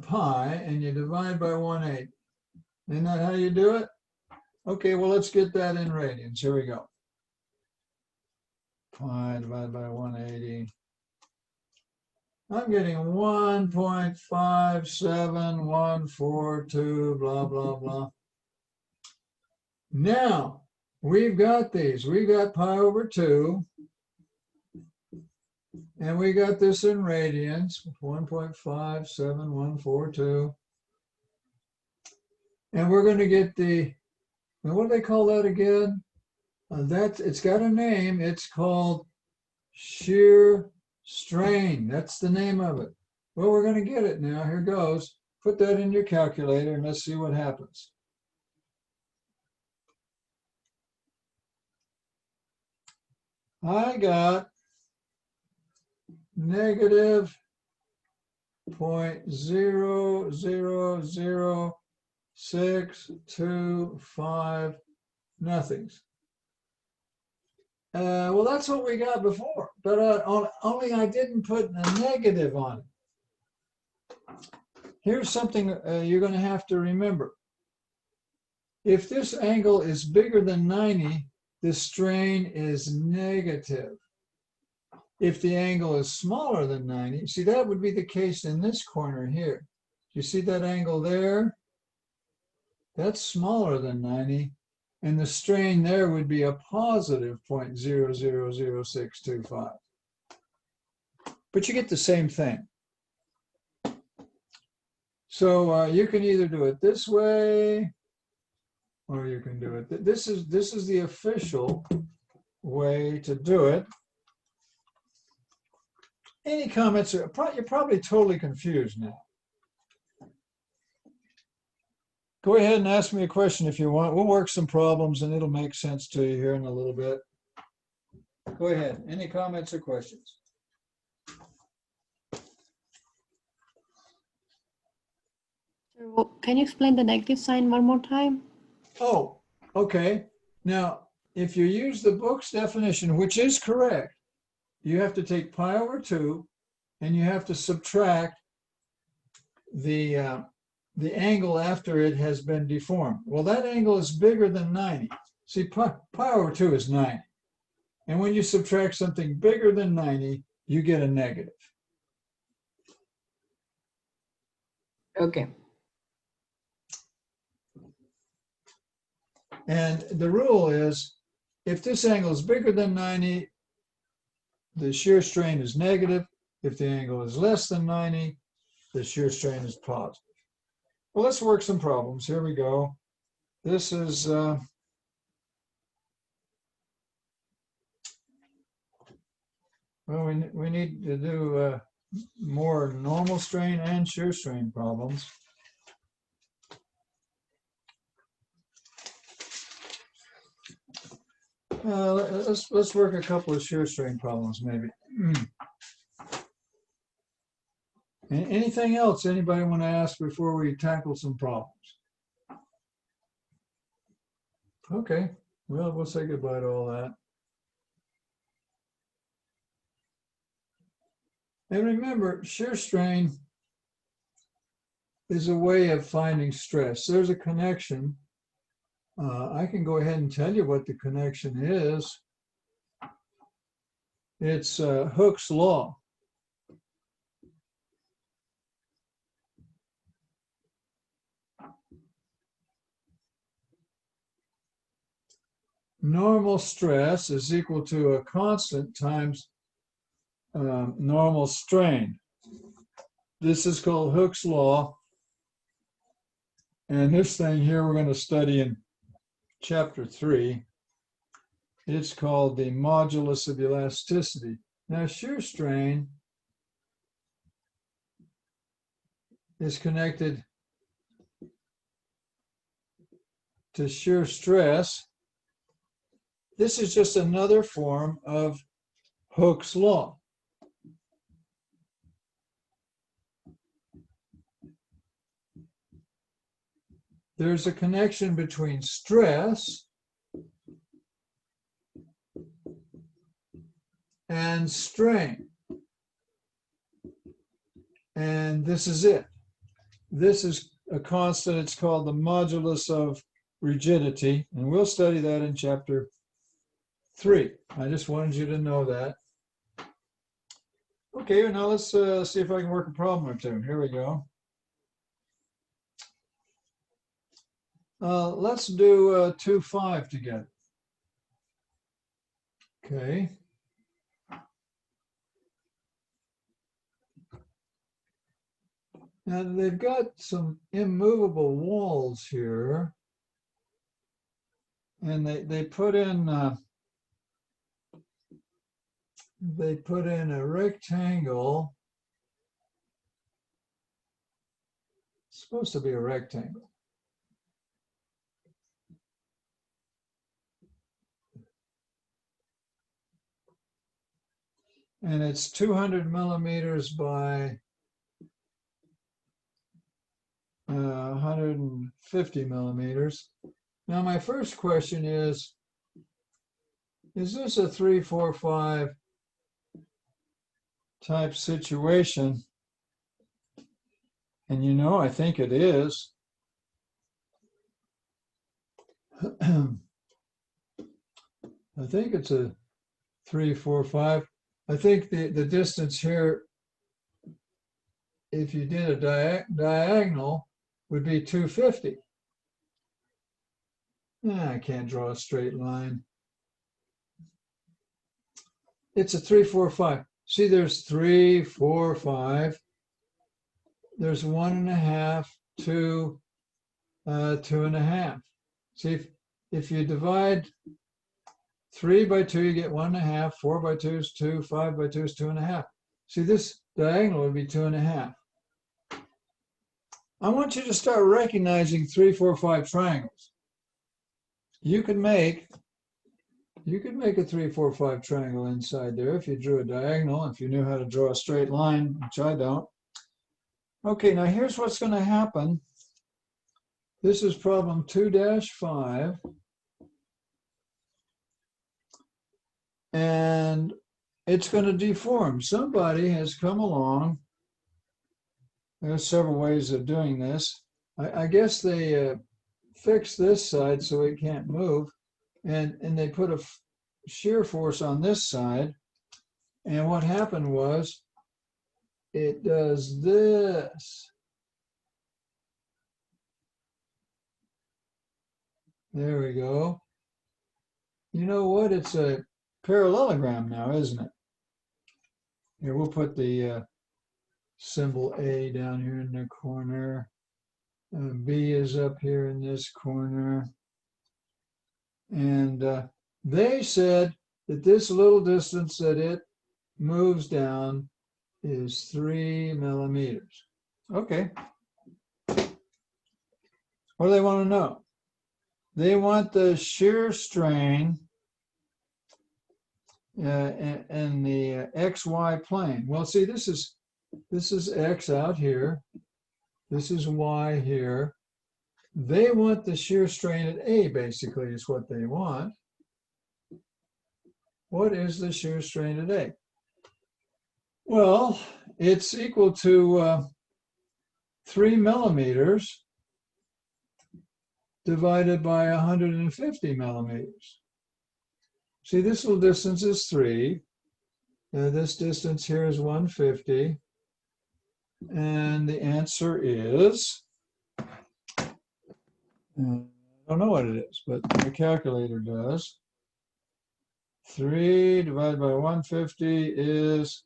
pi and you divide by 1/8. Isn't that how you do it? Okay, well, let's get that in radians. Here we go. Pi divided by 180. I'm getting 1.57142, blah, blah, blah. Now, we've got these. We got pi over 2. And we got this in radians, 1.57142. And we're going to get the, now what do they call that again? It's got a name. It's called shear strain. That's the name of it. Well, we're going to get it now. Here goes. Put that in your calculator and let's see what happens. I got negative 0.000625 nothings. Well, that's what we got before, but only I didn't put a negative on it. Here's something you're going to have to remember. If this angle is bigger than 90, the strain is negative. If the angle is smaller than 90, see, that would be the case in this corner here. You see that angle there? That's smaller than 90. And the strain there would be a positive 0.000625. But you get the same thing. So you can either do it this way, or you can do it. This is the official way to do it. Any comments? You're probably totally confused now. Go ahead and ask me a question if you want. We'll work some problems and it'll make sense to you here in a little bit. Go ahead. Any comments or questions? Can you explain the negative sign one more time? Oh, okay. Now, if you use the book's definition, which is correct, you have to take pi over 2 and you have to subtract the angle after it has been deformed. Well, that angle is bigger than 90. See, pi over 2 is 90. And when you subtract something bigger than 90, you get a negative. Okay. And the rule is, if this angle is bigger than 90, the shear strain is negative. If the angle is less than 90, the shear strain is positive. Well, let's work some problems. Here we go. This is well, we need to do more normal strain and shear strain problems. Let's work a couple of shear strain problems maybe. Anything else anybody want to ask before we tackle some problems? Okay, well, we'll say goodbye to all that. And remember, shear strain is a way of finding stress. There's a connection. I can go ahead and tell you what the connection is. It's Hooke's law. Normal stress is equal to a constant times normal strain. This is called Hooke's law. And this thing here we're going to study in chapter 3. It's called the modulus of elasticity. Now, shear strain is connected to shear stress. This is just another form of Hooke's law. There's a connection between stress and strain. And this is it. This is a constant. It's called the modulus of rigidity. And we'll study that in chapter 3. I just wanted you to know that. Okay, now let's see if I can work a problem or two. Here we go. Let's do 2-5 together. Okay. Now they've got some immovable walls here, and they put in a rectangle. It's supposed to be a rectangle. And it's 200 millimeters by 150 millimeters. Now, my first question is this a 3-4-5 type situation? And you know, I think it is. I think it's a 3-4-5. I think the distance here, if you did a diagonal, would be 250. I can't draw a straight line. It's a 3-4-5. See, there's 3, 4, 5. There's 1.5, 2, 2.5. See, if you divide 3 by 2, you get 1.5. 4 by 2 is 2. 5 by 2 is 2.5. See, this diagonal would be 2.5. I want you to start recognizing 3, 4, 5 triangles. You could make a 3, 4, 5 triangle inside there if you drew a diagonal, if you knew how to draw a straight line, which I don't. Okay, now here's what's going to happen. This is problem 2-5. And it's going to deform. Somebody has come along. There's several ways of doing this. I guess they fixed this side so it can't move, and they put a shear force on this side. And what happened was, it does this. There we go. You know what? It's a parallelogram now, isn't it? Here, we'll put the symbol A down here in the corner. B is up here in this corner. And they said that this little distance that it moves down is 3 millimeters. Okay. What do they want to know? They want the shear strain and the XY plane. Well, see, this is X out here. This is Y here. They want the shear strain at A, basically, is what they want. What is the shear strain at A? Well, it's equal to 3 millimeters divided by 150 millimeters. See, this little distance is 3. This distance here is 150. And the answer is, I don't know what it is, but the calculator does. 3 divided by 150 is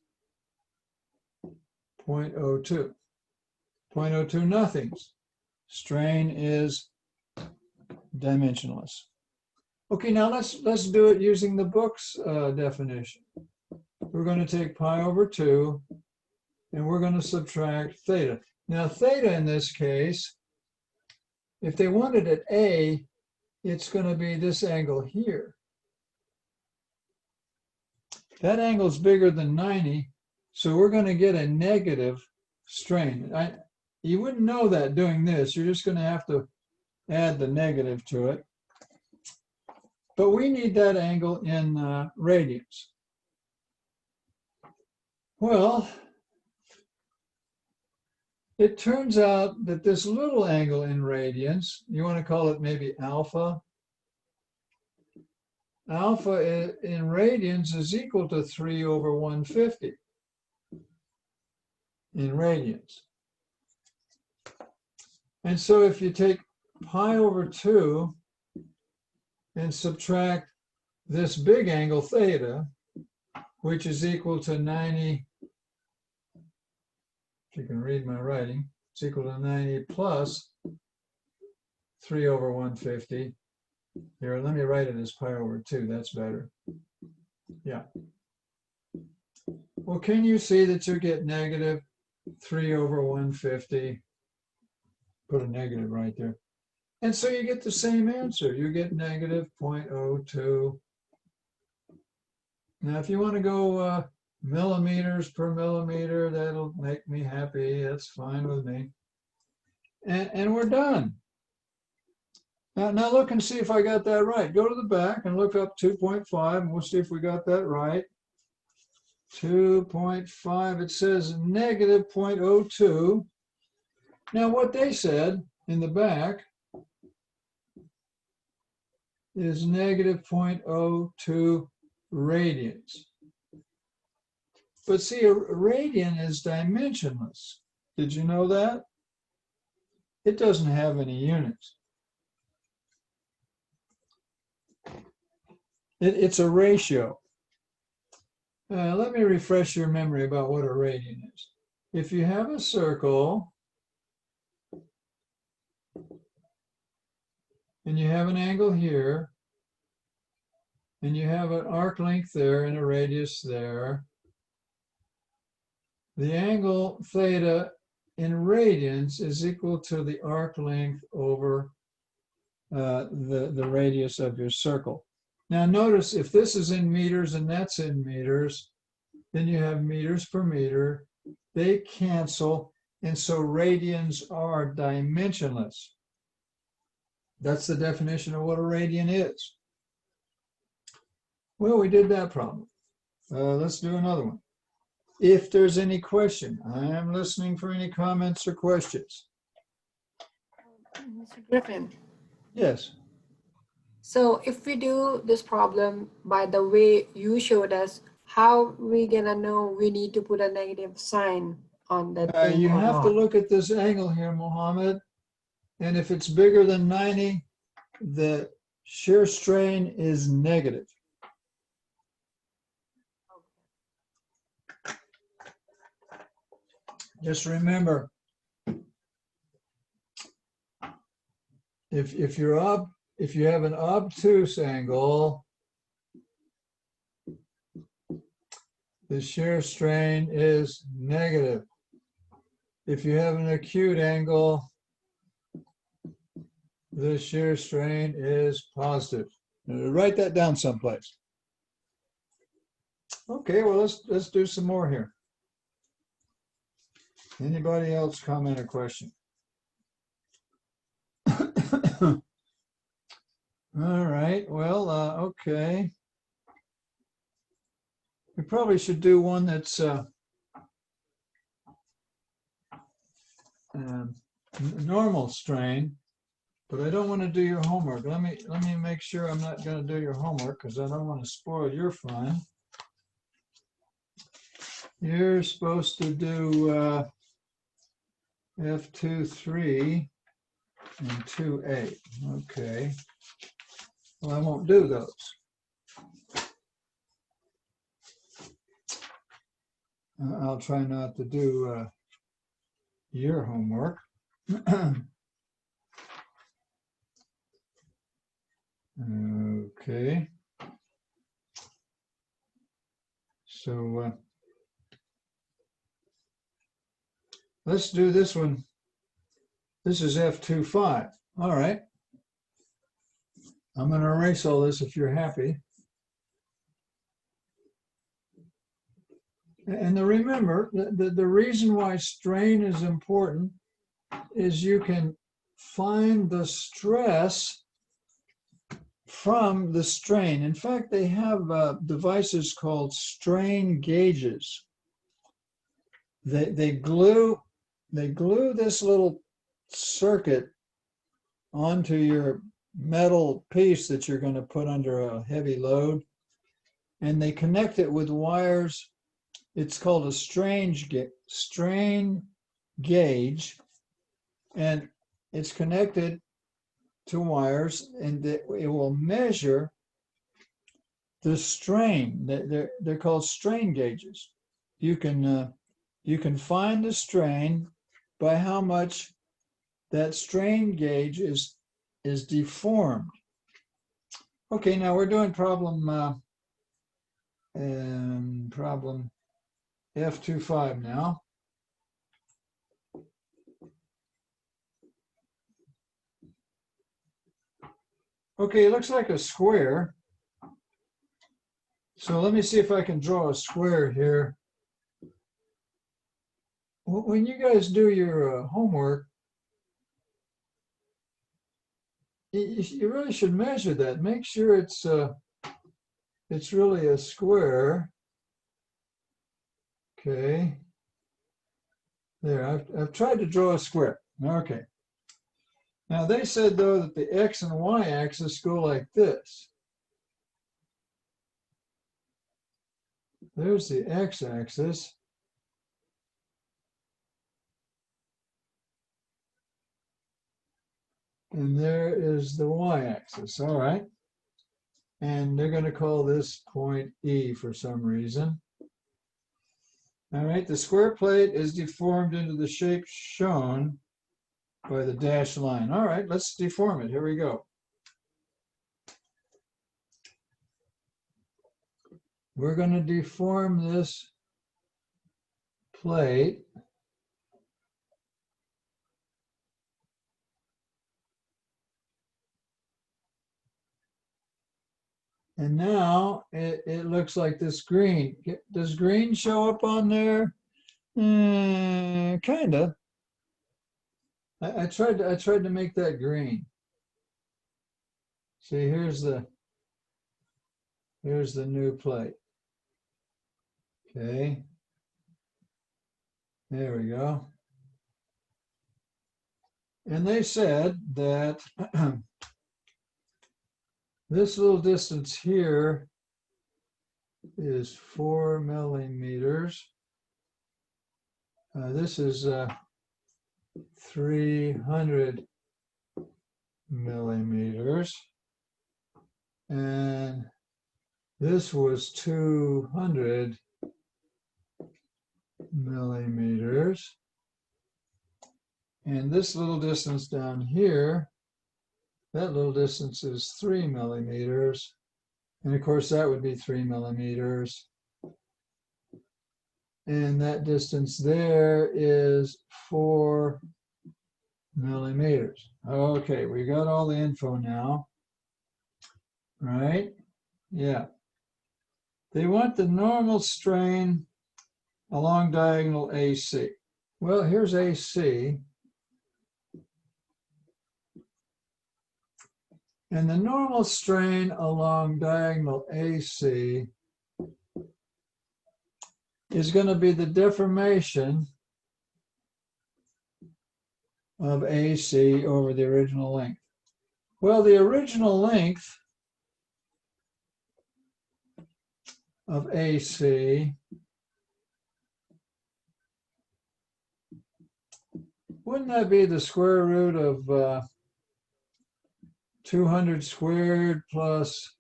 0.02. 0.02 nothings. Strain is dimensionless. Okay, now let's do it using the book's definition. We're going to take pi over 2, and we're going to subtract theta. Now, theta in this case, if they wanted at A, it's going to be this angle here. That angle is bigger than 90, so we're going to get a negative strain. You wouldn't know that doing this. You're just going to have to add the negative to it. But we need that angle in radians. Well, it turns out that this little angle in radians, you want to call it maybe alpha. Alpha in radians is equal to 3 over 150 in radians. And so if you take pi over 2 and subtract this big angle theta, which is equal to 90, if you can read my writing, it's equal to 90 plus 3 over 150. Here, let me write it as pi over 2. That's better. Yeah. Well, can you see that you get negative 3 over 150? Put a negative right there. And so you get the same answer. You get negative 0.02. Now, if you want to go millimeters per millimeter, that'll make me happy. That's fine with me. And we're done. Now look and see if I got that right. Go to the back and look up 2.5, and we'll see if we got that right. 2.5, it says negative 0.02. Now what they said in the back is negative 0.02 radians. But see, a radian is dimensionless. Did you know that? It doesn't have any units. It's a ratio. Let me refresh your memory about what a radian is. If you have a circle and you have an angle here, and you have an arc length there and a radius there, the angle theta in radians is equal to the arc length over the radius of your circle. Now notice if this is in meters and that's in meters, then you have meters per meter. They cancel, and so radians are dimensionless. That's the definition of what a radian is. Well, we did that problem. Let's do another one. If there's any question, I am listening for any comments or questions. Mr. Griffin. Yes. So if we do this problem by the way you showed us, how we gonna know we need to put a negative sign on that thing? You or have to not? look at this angle here, Mohammed. And if it's bigger than 90, the shear strain is negative. Just remember, if you have an obtuse angle, the shear strain is negative. If you have an acute angle, the shear strain is positive. Now, write that down someplace. Okay, well, let's do some more here. Anybody else comment or question? All right, well, okay. We probably should do one that's normal strain, but I don't want to do your homework. Let me make sure I'm not going to do your homework because I don't want to spoil your fun. You're supposed to do F2.3 and 2.8. Okay. Well, I won't do those. I'll try not to do your homework. Okay. So let's do this one. This is F2.5. All right. I'm going to erase all this if you're happy. And remember, the reason why strain is important is you can find the stress from the strain. In fact, they have devices called strain gauges. They glue this little circuit onto your metal piece that you're going to put under a heavy load, and they connect it with wires. It's called a strain gauge, and it's connected to wires, and it will measure the strain. They're called strain gauges. You can find the strain by how much that strain gauge is deformed. Okay, now we're doing problem F2.5 now. Okay, it looks like a square. So let me see if I can draw a square here. When you guys do your homework, you really should measure that. Make sure it's really a square. Okay. There, I've tried to draw a square. Okay. Now they said though that the X and Y axis go like this. There's the X axis. And there is the y-axis, all right. And they're going to call this point E for some reason. All right, the square plate is deformed into the shape shown by the dashed line. All right, let's deform it. Here we go. We're going to deform this plate. And now it looks like this green. Does green show up on there? Kind of. I tried to make that green. See, here's the new plate. Okay. There we go. And they said that this little distance here is 4 millimeters. This is 300 millimeters. And this was 200 millimeters. And this little distance down here, that little distance is 3 millimeters. And of course, that would be 3 millimeters. And that distance there is 4 millimeters. Okay, we got all the info now. Right? Yeah. They want the normal strain along diagonal AC. Well, here's AC. And the normal strain along diagonal AC is going to be the deformation of AC over the original length. Well, the original length of AC, wouldn't that be the square root of 200 squared plus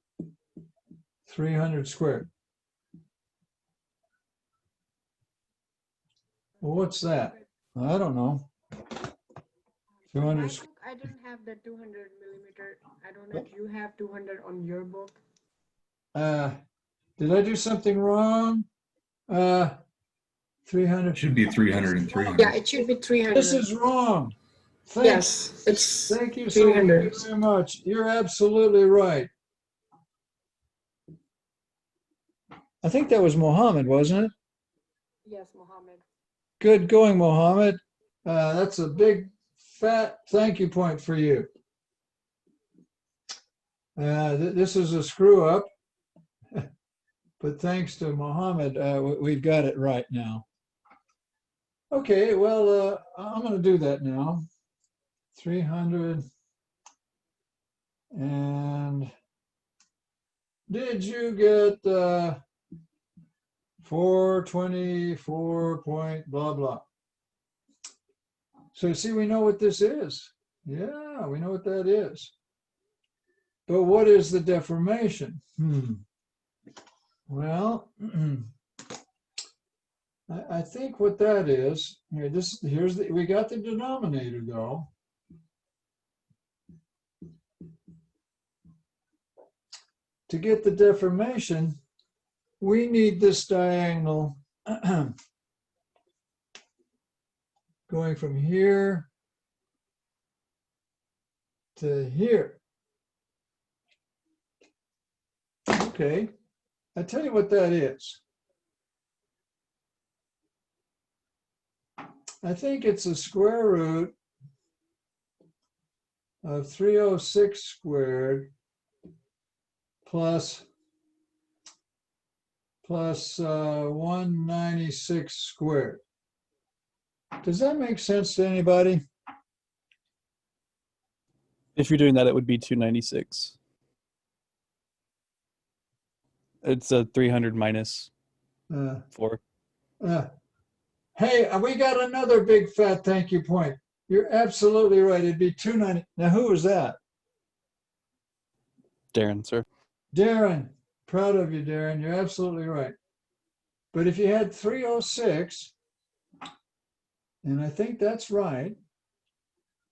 300 squared? Well, what's that? I don't know. I 200. think I didn't have the 200 millimeter. I don't know if you have 200 on your book. Did I do something wrong? 300. It should be 300 and 300. Yeah, it should be 300. This is wrong. Yes, it's Thank you so 300. very much. You're absolutely right. I think that was Mohammed, wasn't it? Yes, Mohammed. Good going, Mohammed. That's a big, fat thank you point for you. This is a screw up, but thanks to Mohammed, we've got it right now. Okay, well, I'm going to do that now. 300. And did you get 424 point blah, blah? So see, we know what this is. Yeah, we know what that is. But what is the deformation? Well, I think what that is, we got the denominator though. To get the deformation, we need this diagonal going from here to here. Okay, I tell you what that is. I think it's a square root of 306 squared plus 196 squared. Does that make sense to anybody? If you're doing that, it would be 296. It's a 300 minus Uh, 4. Hey, we got another big fat thank you point. You're absolutely right. It'd be 290. Now, who was that? Darren, sir. Darren. Proud of you, Darren. You're absolutely right. But if you had 306, and I think that's right,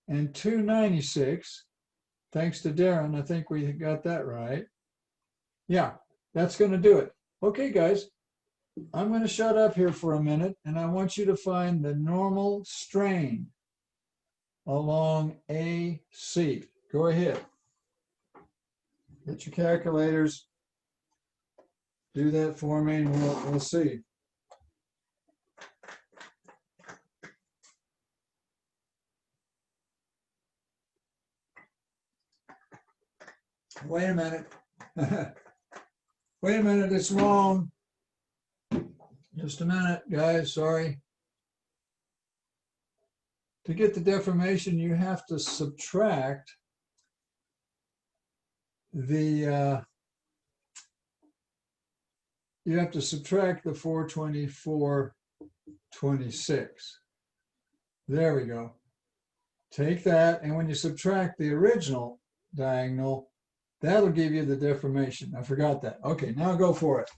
and 296, thanks to Darren, I think we got that right. Yeah, that's going to do it. Okay, guys, I'm going to shut up here for a minute, and I want you to find the normal strain along AC. Go ahead. Get your calculators. Do that for me, and we'll see. Wait a minute. Wait a minute, it's wrong. Just a minute, guys, sorry. To get the deformation, you have to subtract the 424.26. There we go. Take that, and when you subtract the original diagonal, that'll give you the deformation. I forgot that. Okay, now go for it.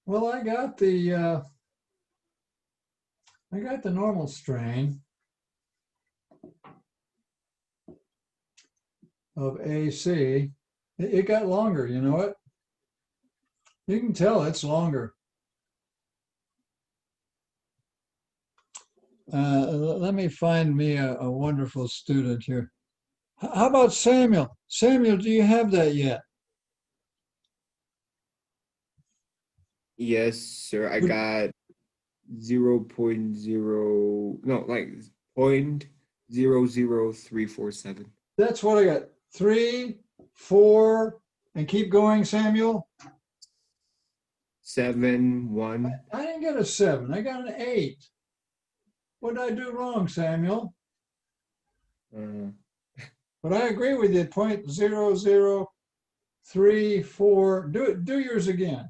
Well, I got the I got the normal strain of AC. It got longer, you know what? You can tell it's longer. Let me find me a wonderful student here. How about Samuel? Samuel, do you have that yet? Yes, sir. I Would- got 0.0, no, like 0.00347. That's what I got. 3, 4, and keep going, Samuel. 7, 1. I didn't get a 7. I got an 8. What did I do wrong, Samuel? But I agree with you. 0.0034. Do yours again.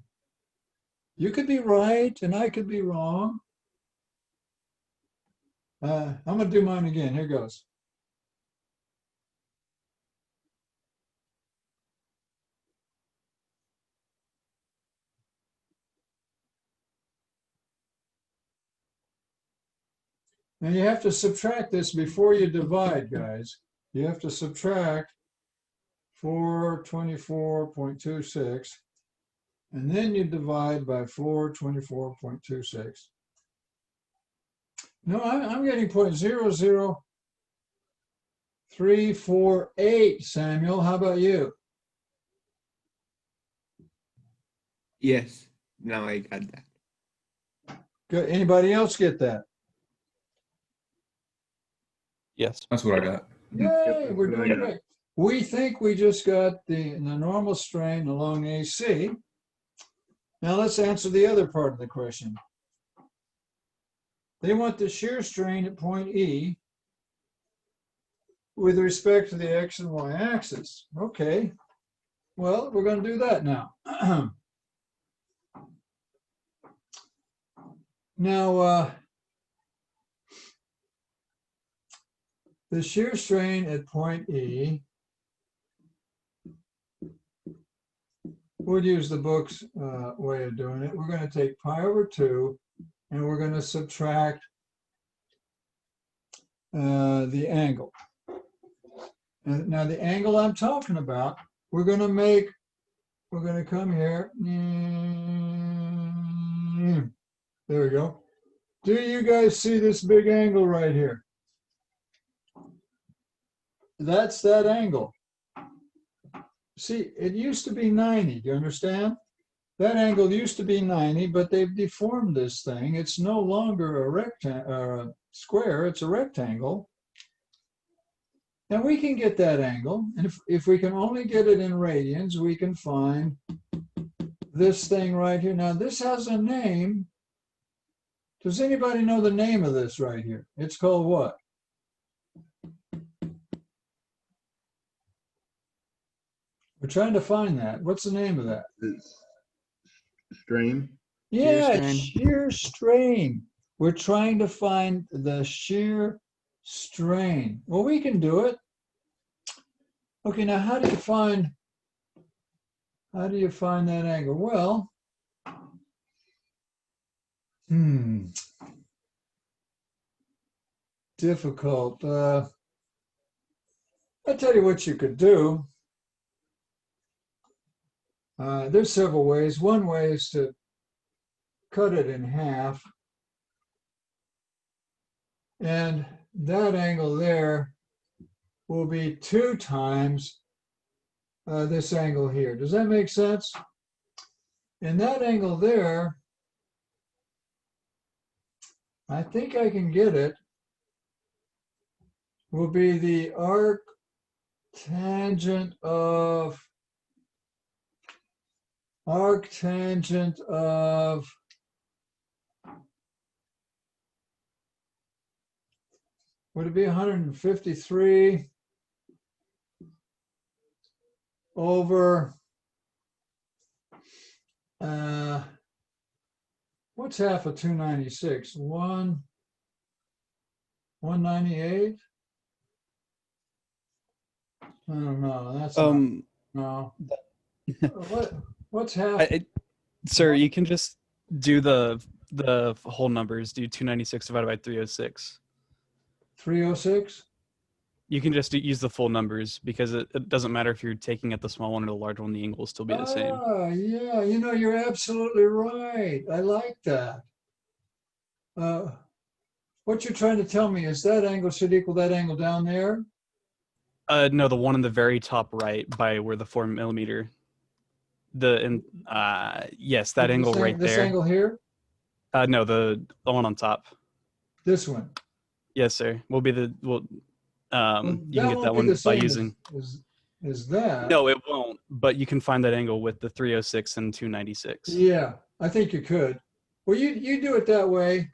You could be right and I could be wrong. I'm gonna do mine again. Here goes. Now you have to subtract this before you divide, guys. You have to subtract 424.26, and then you divide by 424.26. No, I'm getting 0.00348, Samuel. How about you? Yes, now I got that. Good. Anybody else get that? Yes. That's what I got. Yay, that's we're what I doing got. great. We think we just got the normal strain along AC. Now let's answer the other part of the question. They want the shear strain at point E with respect to the X and Y axis. Okay, well, we're going to do that now. Now, the shear strain at point E, we'll use the book's way of doing it. We're going to take pi over 2 and we're going to subtract the angle. And now the angle I'm talking about, we're going to come here. There we go. Do you guys see this big angle right here? That's that angle. See, it used to be 90. Do you understand? That angle used to be 90, but they've deformed this thing. It's no longer a rectangle or a square, it's a rectangle. And we can get that angle. And if we can only get it in radians, we can find this thing right here. Now, this has a name. Does anybody know the name of this right here? It's called what? We're trying to find that. What's the name of that? It's strain. Yeah, strain. shear strain. We're trying to find the shear strain. Well, we can do it. Okay, now how do you find that angle? Well, difficult. I'll tell you what you could do. There's several ways. One way is to cut it in half. And that angle there will be 2 times this angle here. Does that make sense? And that angle there, I think I can get it, will be the arc tangent of would it be 153 over what's half of 296? 198? I don't know. That's not, no. What's half? Sir, you can just do the the whole numbers. Do 296 divided by 306. 306? You can just use the full numbers because it doesn't matter if you're taking at the small one or the large one, the angle will still be the same. Ah, yeah, you know, you're absolutely right. I like that. What you're trying to tell me is that angle should equal that angle down there? No, the one on the very top right by where the 4 millimeter. Yes, that angle right This there. angle here? No, the one on top. This one? Yes, sir. Will be the Well, you can get won't that be one the by same using. as that. No, it won't. But you can find that angle with the 306 and 296. Yeah, I think you could. Well, you do it that way.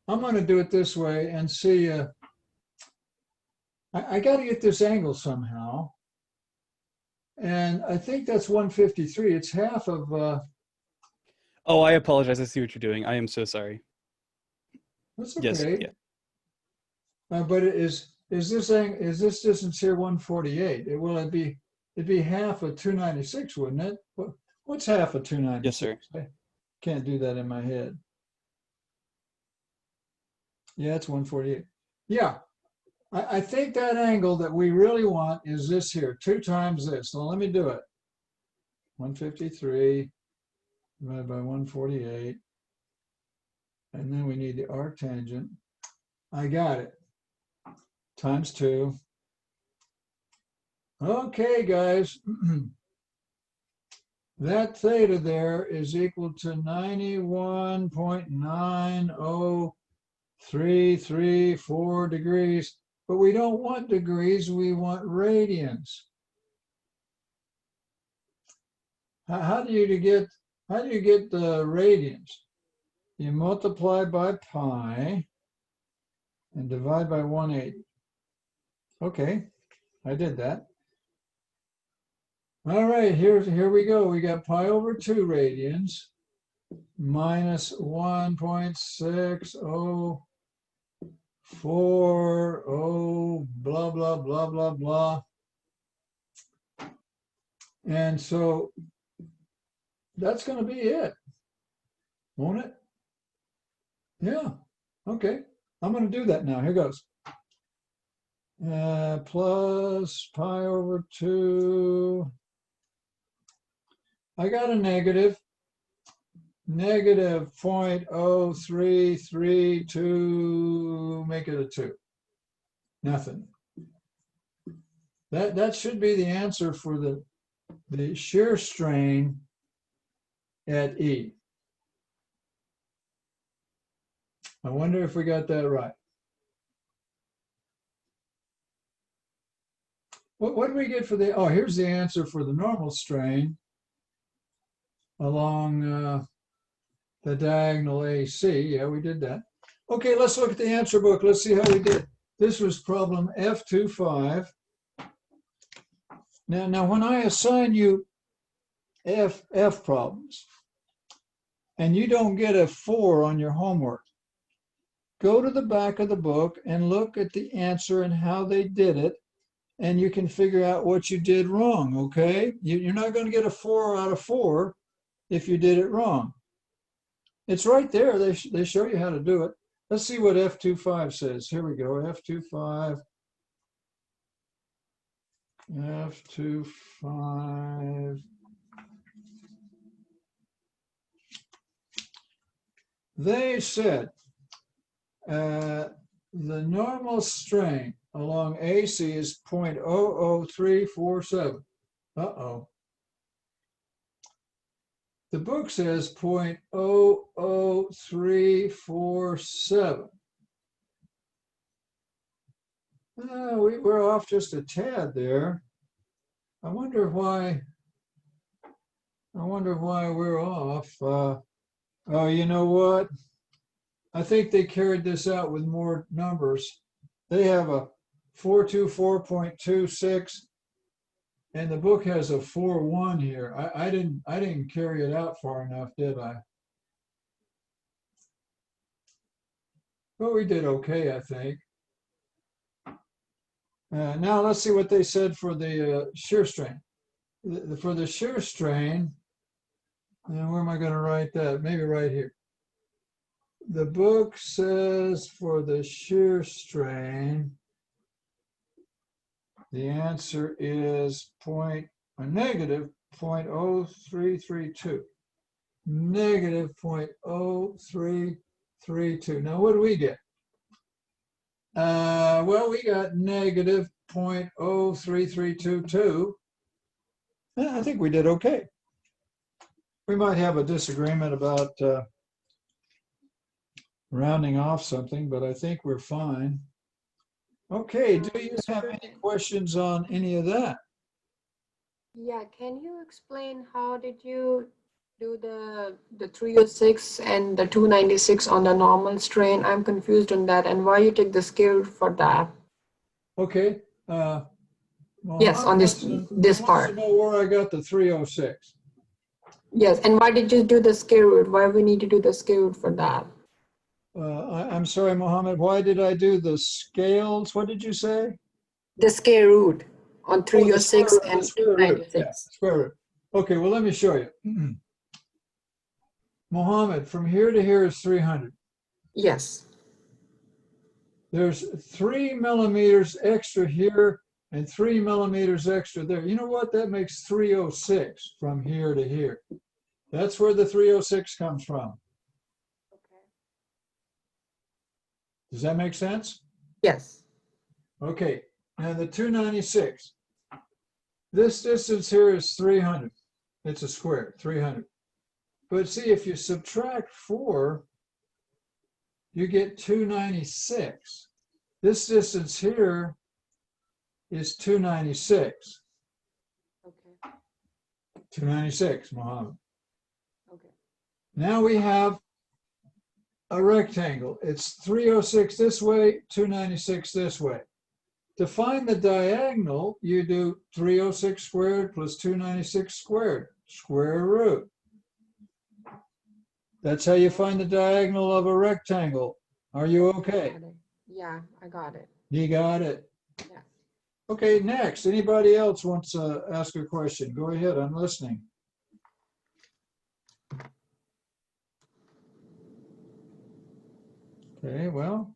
I'm going to do it this way and see. I got to get this angle somehow. And I think that's 153. It's half of. Oh, I apologize. I see what you're doing. I am so sorry. That's Yes. okay. Yeah. But is this this distance here 148? It'd be half of 296, wouldn't it? What's half of 296? Yes, sir. I can't do that in my head. Yeah, it's 148. Yeah, I think that angle that we really want is this here, 2 times this. So let me do it. 153 divided by 148. And then we need the arctangent. I got it. Times 2. Okay, guys. That theta there is equal to 91.903334 degrees. But we don't want degrees, we want radians. How do you get the radians? You multiply by pi and divide by 1/8. Okay, I did that. All right, here we go. We got pi over 2 radians minus 1.6040 blah, blah, blah, blah, blah. And so that's going to be it, won't it? Yeah, okay. I'm going to do that now. Here goes. Plus pi over 2. I got a negative 0.0332, make it a 2. Nothing. That should be the answer for the shear strain at E. I wonder if we got that right. What do we get for the, oh, here's the answer for the normal strain along the diagonal AC. Yeah, we did that. Okay, let's look at the answer book. Let's see how we did. This was problem F25. Now when I assign you F problems and you don't get a 4 on your homework, go to the back of the book and look at the answer and how they did it, and you can figure out what you did wrong, okay? You're not going to get a 4 out of 4 if you did it wrong. It's right there. They show you how to do it. Let's see what F25 says. Here we go, F25. F25. They said the normal strain along AC is 0.00347. Uh-oh. The book says 0.00347. We're off just a tad there. I wonder why we're off. Oh, you know what? I think they carried this out with more numbers. They have a 424.26, and the book has a 41 here. I didn't carry it out far enough, did I? But we did okay, I think. Now let's see what they said for the shear strain. For the shear strain, where am I going to write that? Maybe right here. the book says for the shear strain, the answer is negative 0.0332. Negative 0.0332. Now, what do we get? Well, we got negative 0.03322. I think we did okay. We might have a disagreement about rounding off something, but I think we're fine. Okay, do you have any questions on any of that? Yeah, can you explain how did you do the 306 and the 296 on the normal strain? I'm confused on that, and why you take the square root for that? Okay. Yes, on this wants part. to know where I got the 306. Yes, and why did you do the square root? Why we need to do the square root for that? I'm sorry, Mohammed, why did I do the scales? What did you say? The square root on 306 the and square root, 296. yeah, square root. Okay, well, let me show you. Mohammed, from here to here is 300. Yes. There's 3 millimeters extra here and 3 millimeters extra there. You know what? That makes 306 from here to here. That's where the 306 comes from. Okay. Does that make sense? Yes. Okay, now the 296. This distance here is 300. It's a square, 300. But see, if you subtract 4, you get 296. This distance here is 296. Okay. 296, Mohammed. Okay. Now we have a rectangle. It's 306 this way, 296 this way. To find the diagonal, you do 306 squared plus 296 squared, square root. That's how you find the diagonal of a rectangle. Are you okay? Got it. Yeah, I got it. You got it. Yeah. Okay, next. Anybody else wants to ask a question? Go ahead, I'm listening. Okay, well,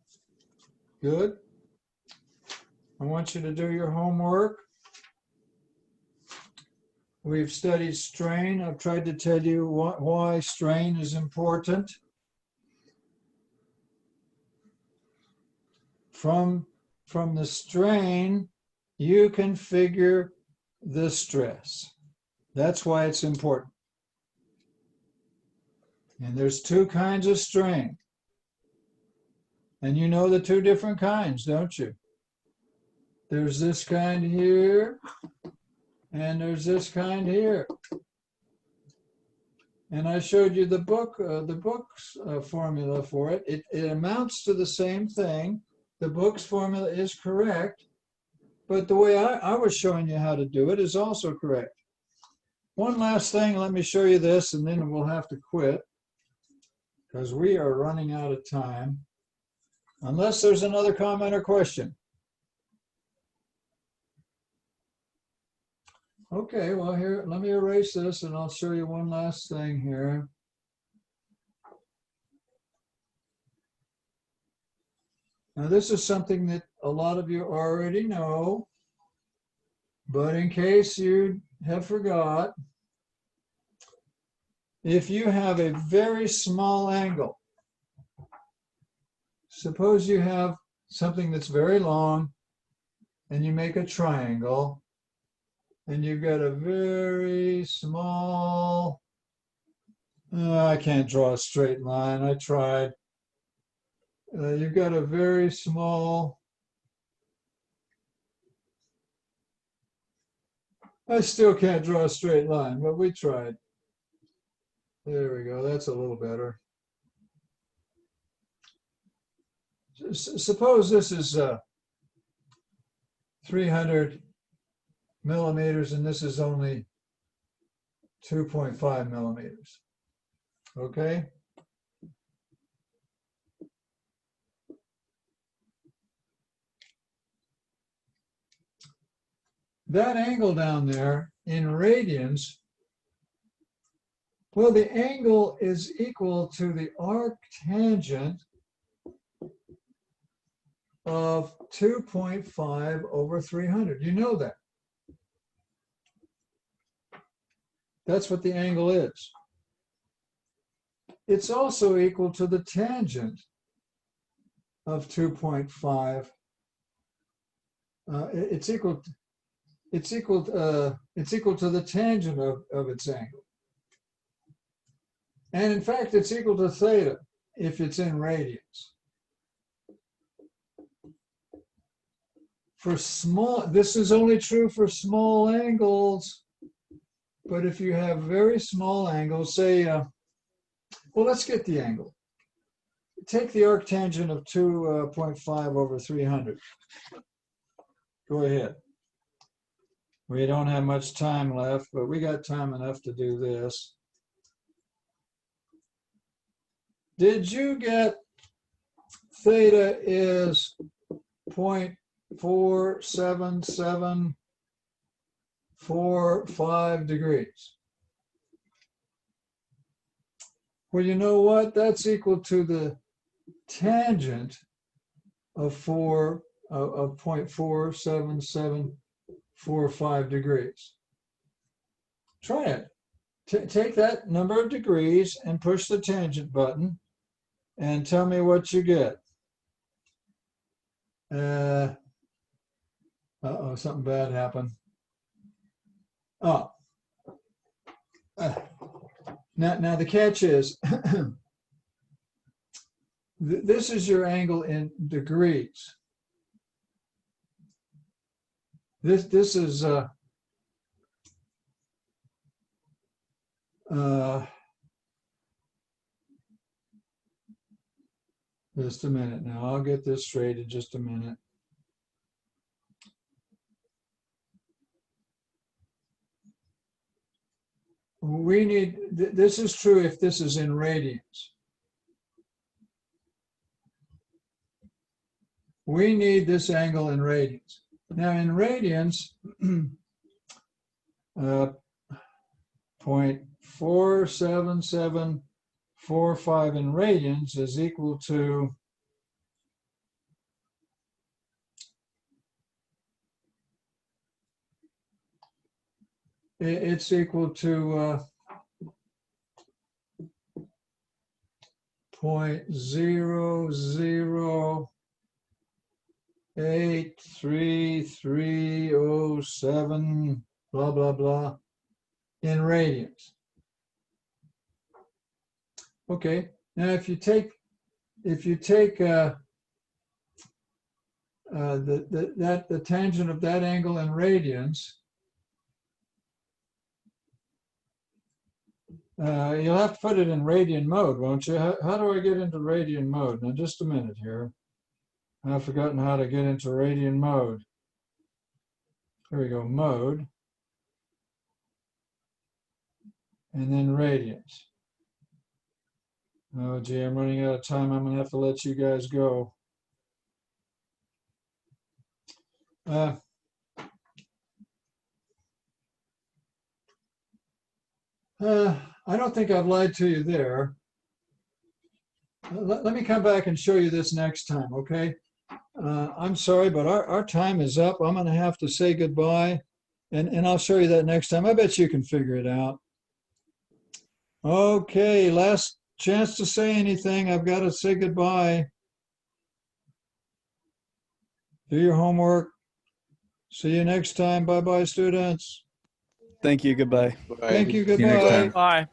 good. I want you to do your homework. We've studied strain. I've tried to tell you why strain is important. From the strain, you can figure the stress. That's why it's important. And there's 2 kinds of strain. And you know the 2 different kinds, don't you? There's this kind here, and there's this kind here. And I showed you the book's formula for it. It amounts to the same thing. The book's formula is correct, but the way I was showing you how to do it is also correct. One last thing, let me show you this, and then we'll have to quit because we are running out of time, unless there's another comment or question. Okay, well here, let me erase this and I'll show you one last thing here. Now this is something that a lot of you already know, but in case you have forgot, if you have a very small angle, suppose you have something that's very long and you make a triangle, and you've got a very small, I can't draw a straight line, I tried. You've got a very small, I still can't draw a straight line, but we tried. There we go, that's a little better. Suppose this is 300 millimeters and this is only 2.5 millimeters. Okay? That angle down there in radians Well, the angle is equal to the arctangent of 2.5 over 300. You know that. That's what the angle is. It's also equal to the tangent of 2.5. It's equal to the tangent of its angle. And in fact, it's equal to theta if it's in radians. For small, this is only true for small angles, but if you have very small angles, say, well, let's get the angle. Take the arctangent of 2.5 over 300. Go ahead. We don't have much time left, but we got time enough to do this. Did you get theta is 0.47745 degrees? Well, you know what? That's equal to the tangent of 0.47745 degrees. Try it. Take that number of degrees and push the tangent button and tell me what you get. Uh-oh, something bad happened. Oh. Now the catch is, this is your angle in degrees. This is just a minute now. I'll get this straight in just a minute. We need, this is true if this is in radians. We need this angle in radians. Now in radians, 0.47745 in radians is equal to it's equal to 0.0083307 blah blah blah in radians. Okay, now if you take the tangent of that angle in radians, you'll have to put it in radian mode, won't you? How do I get into radian mode? Now, just a minute here. I've forgotten how to get into radian mode. Here we go, mode. And then radians. Oh, gee, I'm running out of time. I'm going to have to let you guys go. I don't think I've lied to you there. Let me come back and show you this next time, okay? I'm sorry, but our time is up. I'm going to have to say goodbye, and I'll show you that next time. I bet you can figure it out. Okay, last chance to say anything. I've got to say goodbye. Do your homework. See you next time. Bye-bye, students. Thank you. Goodbye. Bye. Thank you. See you next Goodbye. time. Bye.